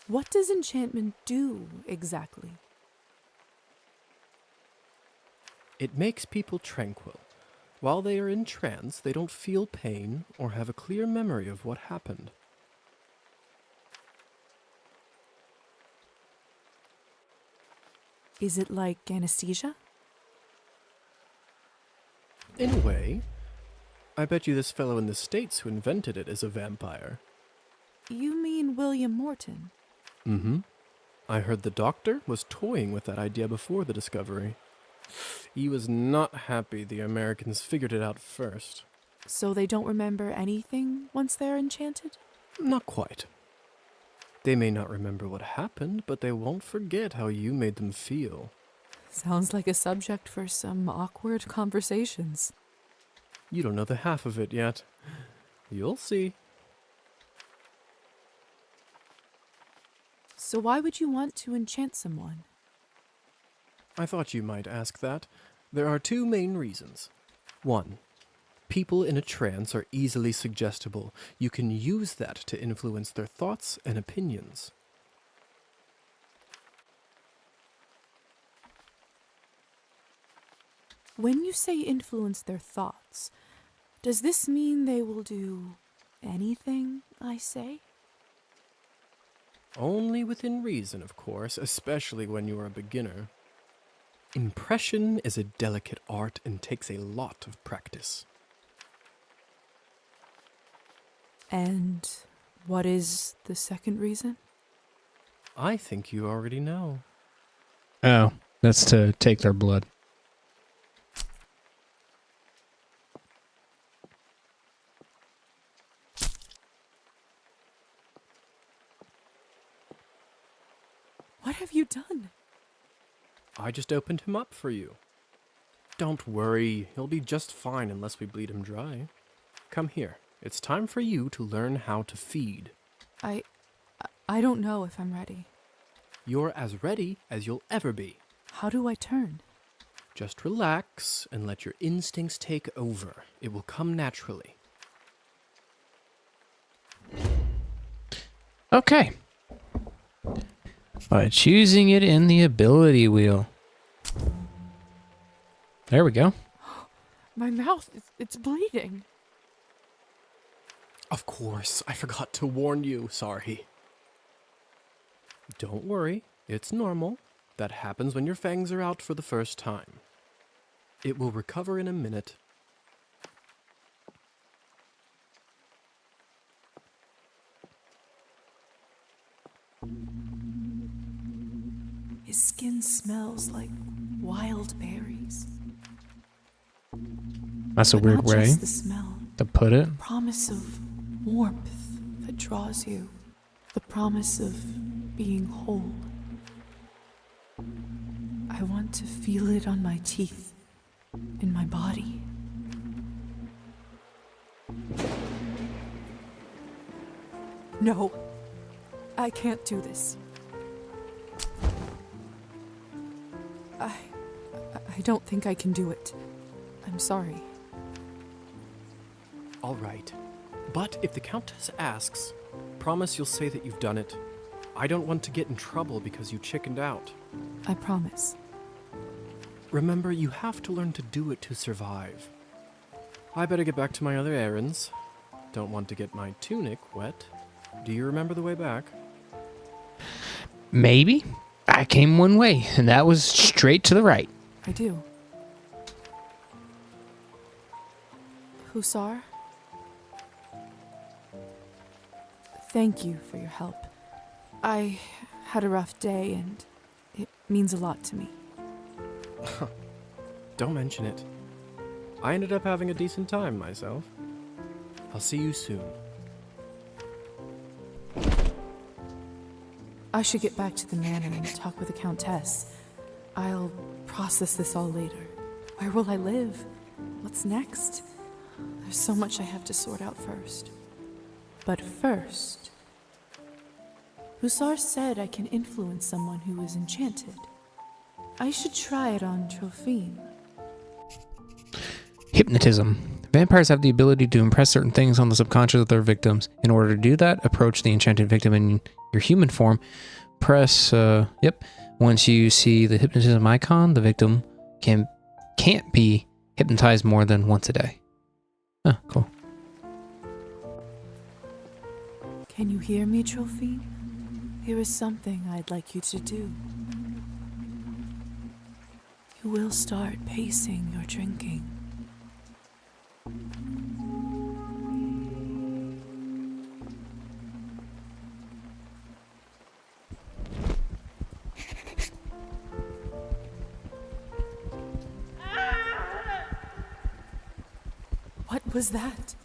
What does enchantment do, exactly? It makes people tranquil. While they are in trance, they don't feel pain or have a clear memory of what happened. Is it like anesthesia? In a way. I bet you this fellow in the States who invented it is a vampire. You mean William Morton? Mm-hmm. I heard the doctor was toying with that idea before the discovery. He was not happy the Americans figured it out first. So they don't remember anything once they're enchanted? Not quite. They may not remember what happened, but they won't forget how you made them feel. Sounds like a subject for some awkward conversations. You don't know the half of it yet. You'll see. So why would you want to enchant someone? I thought you might ask that. There are two main reasons. One, people in a trance are easily suggestible. You can use that to influence their thoughts and opinions. When you say influence their thoughts, does this mean they will do anything I say? Only within reason, of course, especially when you are a beginner. Impression is a delicate art and takes a lot of practice. And what is the second reason? I think you already know. Oh, that's to take their blood. What have you done? I just opened him up for you. Don't worry, he'll be just fine unless we bleed him dry. Come here. It's time for you to learn how to feed. I don't know if I'm ready. You're as ready as you'll ever be. How do I turn? Just relax and let your instincts take over. It will come naturally. Okay. By choosing it in the ability wheel. There we go. My mouth, it's bleeding. Of course, I forgot to warn you. Sorry. Don't worry, it's normal. That happens when your fangs are out for the first time. It will recover in a minute. His skin smells like wild berries. That's a weird way Just the smell. to put it. The promise of warmth that draws you. The promise of being whole. I want to feel it on my teeth, in my body. No, I can't do this. I don't think I can do it. I'm sorry. All right. But if the Countess asks, promise you'll say that you've done it. I don't want to get in trouble because you chickened out. I promise. Remember, you have to learn to do it to survive. I better get back to my other errands. Don't want to get my tunic wet. Do you remember the way back? Maybe. I came one way, and that was straight to the right. I do. Hussar? Thank you for your help. I had a rough day, and it means a lot to me. Don't mention it. I ended up having a decent time myself. I'll see you soon. I should get back to the manor and talk with the Countess. I'll process this all later. Where will I live? What's next? There's so much I have to sort out first. But first, Hussar said I can influence someone who is enchanted. I should try it on Trophine. Hypnotism. Vampires have the ability to impress certain things on the subconscious of their victims. In order to do that, approach the enchanted victim in your human form. Press, Once you see the hypnotism icon, the victim can't be hypnotized more than once a day. Oh, cool. Can you hear me, Trophine? Here is something I'd like you to do. You will start pacing your drinking. What was that?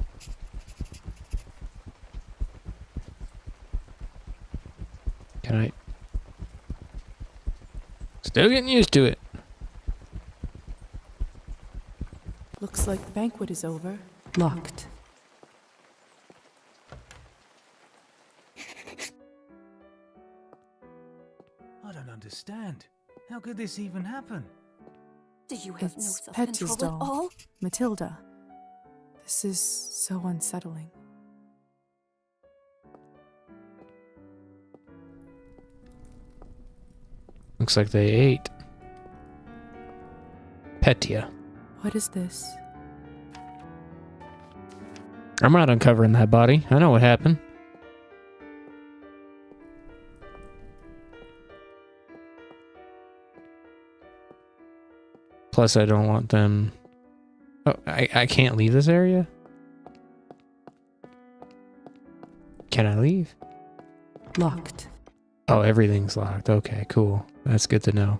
Can I? Still getting used to it. Looks like the banquet is over. Locked. I don't understand. How could this even happen? Do you have no It's self-control Petya's at doll, all? Matilda. This is so unsettling. Looks like they ate. Petya. What is this? I'm not uncovering that body. I know what happened. Plus, I don't want them... Oh, I can't leave this area? Can I leave? Locked. Oh, everything's locked. Okay, cool. That's good to know.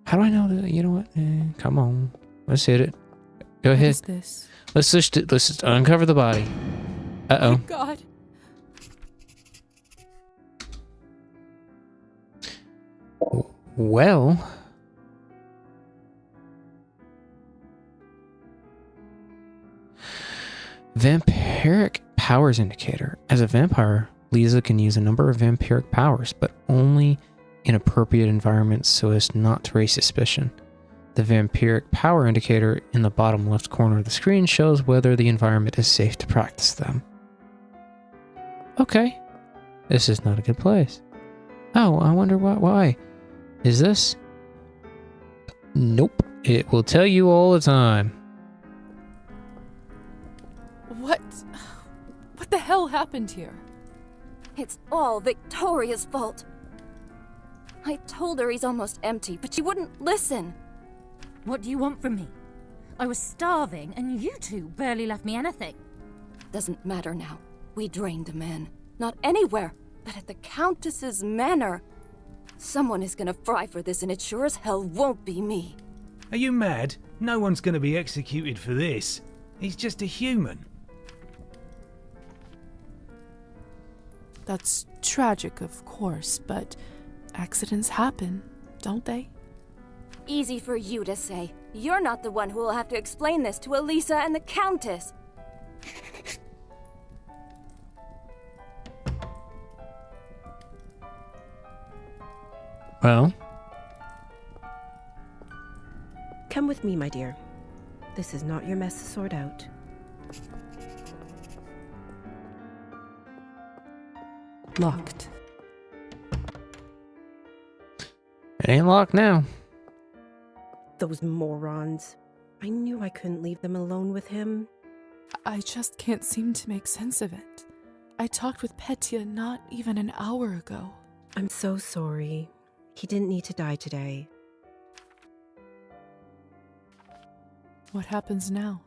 How do I know that? You know what? Come on. Let's hit it. Go ahead. What is this? Let's just uncover the body. Uh-oh. Oh, God. Well... Vampiric powers indicator. As a vampire, Lisa can use a number of vampiric powers, but only in appropriate environments so as not to raise suspicion. The vampiric power indicator in the bottom left corner of the screen shows whether the environment is safe to practice them. Okay. This is not a good place. Oh, I wonder why. Is this? Nope. It will tell you all the time. What the hell happened here? It's all Victoria's fault. I told her he's almost empty, but she wouldn't listen. What do you want from me? I was starving, and you two barely left me anything. Doesn't matter now. We drained a man. Not anywhere, but at the Countess's manor. Someone is gonna fry for this, and it sure as hell won't be me. Are you mad? No one's gonna be executed for this. He's just a human. That's tragic, of course, but accidents happen, don't they? Easy for you to say. You're not the one who will have to explain this to Elisa and the Countess. Well? Come with me, my dear. This is not your mess to sort out. Locked. It ain't locked now. Those morons. I knew I couldn't leave them alone with him. I just can't seem to make sense of it. I talked with Petya not even an hour ago. I'm so sorry. He didn't need to die today. What happens now?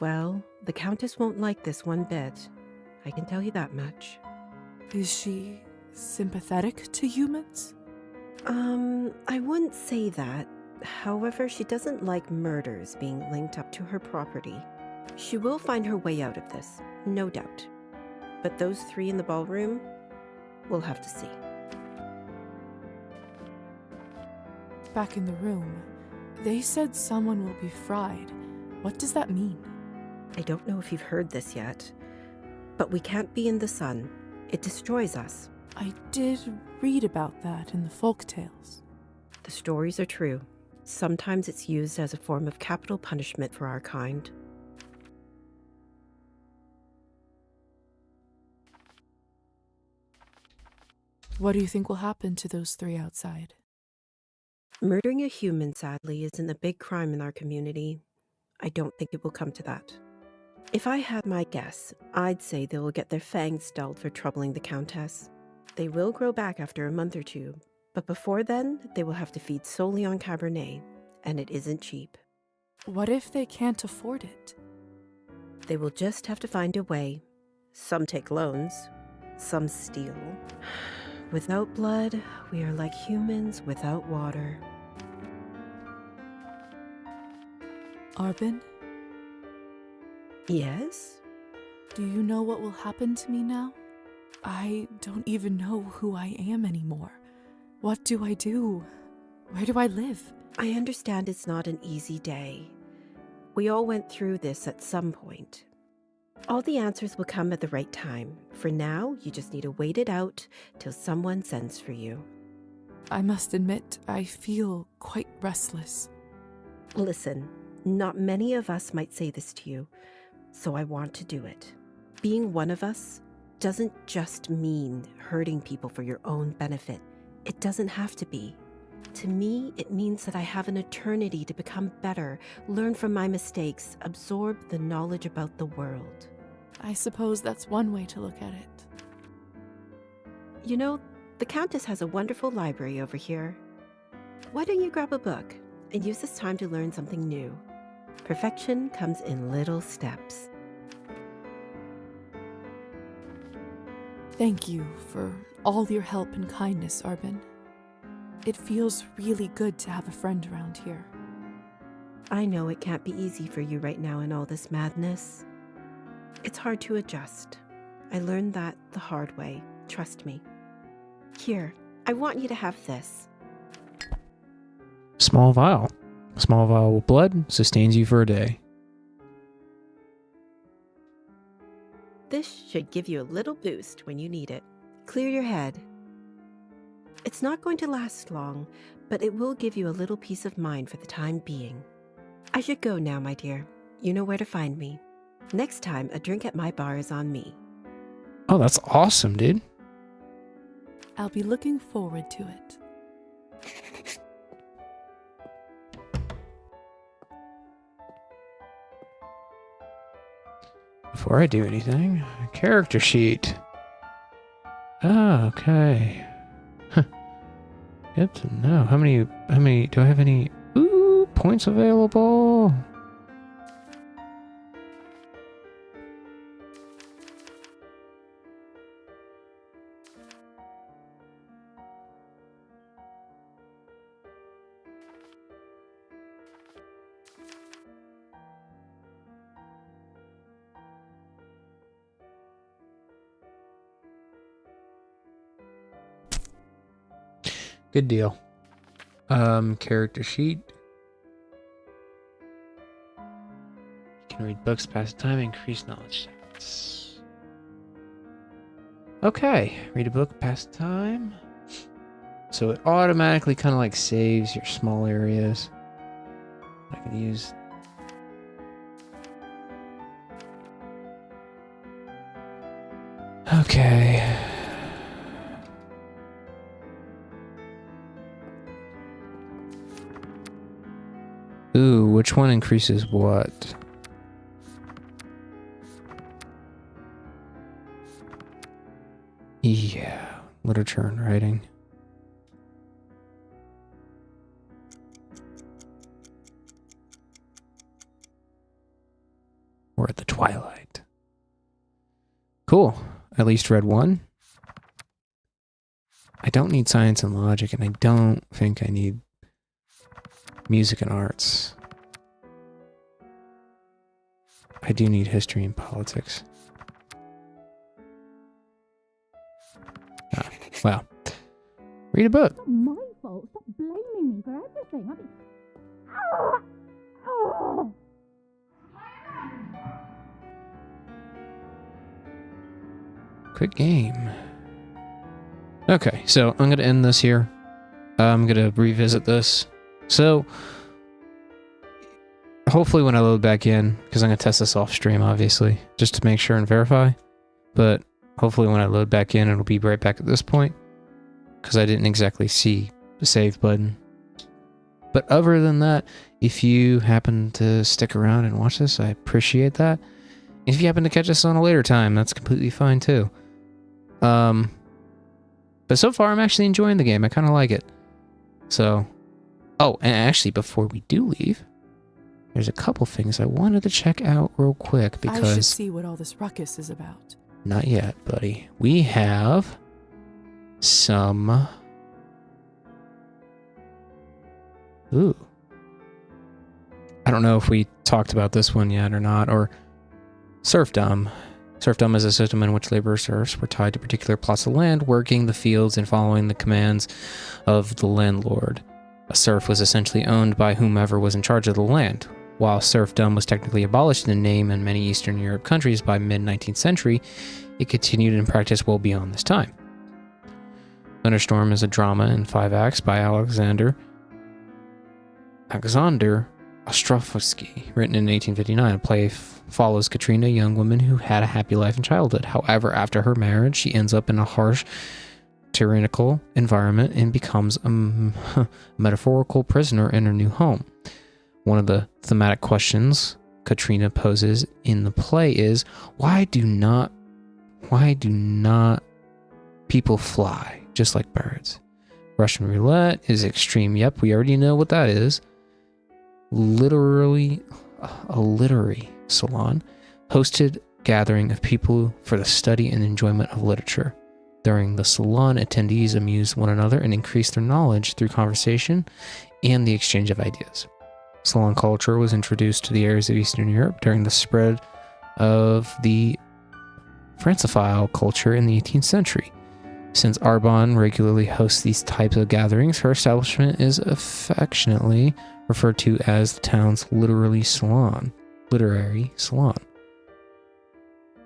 Well, the Countess won't like this one bit. I can tell you that much. Is she sympathetic to humans? I wouldn't say that. However, she doesn't like murders being linked up to her property. She will find her way out of this, no doubt. But those three in the ballroom, we'll have to see. Back in the room, they said someone will be fried. What does that mean? I don't know if you've heard this yet, but we can't be in the sun. It destroys us. I did read about that in the folktales. The stories are true. Sometimes it's used as a form of capital punishment for our kind. What do you think will happen to those three outside? Murdering a human, sadly, isn't a big crime in our community. I don't think it will come to that. If I had my guess, I'd say they will get their fangs dulled for troubling the Countess. They will grow back after a month or two, but before then, they will have to feed solely on Cabernet, and it isn't cheap. What if they can't afford it? They will just have to find a way. Some take loans, some steal. Without blood, we are like humans without water. Arbin? Yes? Do you know what will happen to me now? I don't even know who I am anymore. What do I do? Where do I live? I understand it's not an easy day. We all went through this at some point. All the answers will come at the right time. For now, you just need to wait it out till someone sends for you. I must admit, I feel quite restless. Listen, not many of us might say this to you, so I want to do it. Being one of us doesn't just mean hurting people for your own benefit. It doesn't have to be. To me, it means that I have an eternity to become better, learn from my mistakes, absorb the knowledge about the world. I suppose that's one way to look at it. You know, the Countess has a wonderful library over here. Why don't you grab a book and use this time to learn something new? Perfection comes in little steps. Thank you for all your help and kindness, Arbin. It feels really good to have a friend around here. I know it can't be easy for you right now in all this madness. It's hard to adjust. I learned that the hard way, trust me. Here, I want you to have this. Small vial. A small vial of blood sustains you for a day. This should give you a little boost when you need it. Clear your head. It's not going to last long, but it will give you a little peace of mind for the time being. I should go now, my dear. You know where to find me. Next time, a drink at my bar is on me. Oh, that's awesome, dude. I'll be looking forward to it. Before I do anything, character sheet. Oh, okay. Good to know. How many, do I have any, points available? Good deal. Character sheet. You can read books, pass time, increase knowledge. Okay, read a book, pass time. So it automatically kind of like saves your small areas. I can use. Okay. Ooh, which one increases what? Yeah, literature and writing. We're at the twilight. Cool. At least read one. I don't need science and logic, and I don't think I need music and arts. I do need history and politics. Ah, well. Read a book. It's not my fault. Stop blaming me for everything. Quick game. Okay, so I'm going to end this here. I'm going to revisit this. So, hopefully when I load back in, because I'm going to test this off stream, obviously, just to make sure and verify. But hopefully when I load back in, it'll be right back at this point, because I didn't exactly see the save button. But other than that, if you happen to stick around and watch this, I appreciate that. If you happen to catch us on a later time, that's completely fine too. But so far, I'm actually enjoying the game. I kind of like it. So, oh, and actually, before we do leave, there's a couple things I wanted to check out real quick because I should see what all this ruckus is about. Not yet, buddy. We have some. Ooh. I don't know if we talked about this one yet or not, or serfdom. Serfdom is a system in which laborers serfs were tied to particular plots of land, working the fields and following the commands of the landlord. A serf was essentially owned by whomever was in charge of the land. While serfdom was technically abolished in name in many Eastern Europe countries by mid-19th century, it continued in practice well beyond this time. Thunderstorm is a drama in 5 acts by Alexander Xbfg, written in 1859. A play follows Katrina, a young woman who had a happy life in childhood. However, after her marriage, she ends up in a harsh, tyrannical environment and becomes a metaphorical prisoner in her new home. One of the thematic questions Katrina poses in the play is, why do not people fly just like birds? Russian roulette is extreme. Yep, we already know what that is. Literally a literary salon hosted gathering of people for the study and enjoyment of literature. During the salon, attendees amused one another and increased their knowledge through conversation and the exchange of ideas. Salon culture was introduced to the areas of Eastern Europe during the spread of the Francophile culture in the 18th century. Since Arbonne regularly hosts these types of gatherings, her establishment is affectionately referred to as the town's literary salon.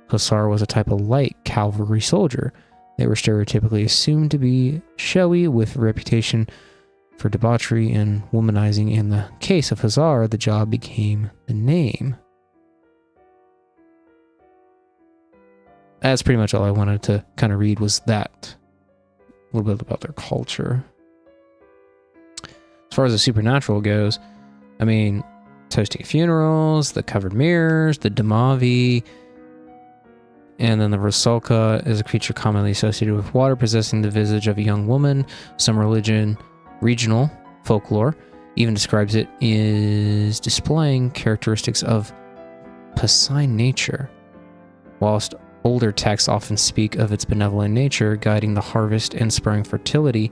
Hussar was a type of light cavalry soldier. They were stereotypically assumed to be showy, with a reputation for debauchery and womanizing. In the case of Hussar, the job became the name. That's pretty much all I wanted to kind of read, was that. A little bit about their culture. As far as the supernatural goes, I mean, toasting funerals, the covered mirrors, the Damavi, and then the Rusalka is a creature commonly associated with water, possessing the visage of a young woman. Some regional folklore even describes it as displaying characteristics of Piscine nature, whilst older texts often speak of its benevolent nature, guiding the harvest and spurring fertility.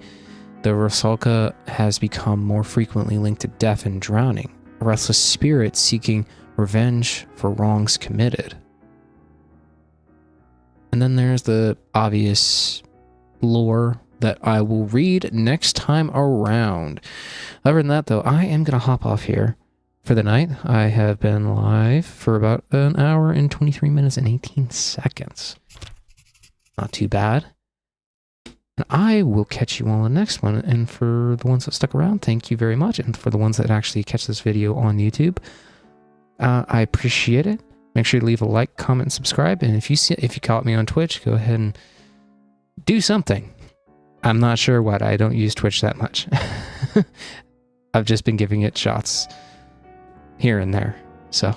The Rusalka has become more frequently linked to death and drowning, a restless spirit seeking revenge for wrongs committed. And then there's the obvious lore that I will read next time around. Other than that, though, I am going to hop off here for the night. I have been live for about an hour and 23 minutes and 18 seconds. Not too bad. And I will catch you on the next one. And for the ones that stuck around, thank you very much. And for the ones that actually catch this video on YouTube, I appreciate it. Make sure you leave a like, comment, and subscribe. And if you caught me on Twitch, go ahead and do something. I'm not sure what. I don't use Twitch that much. I've just been giving it shots here and there. So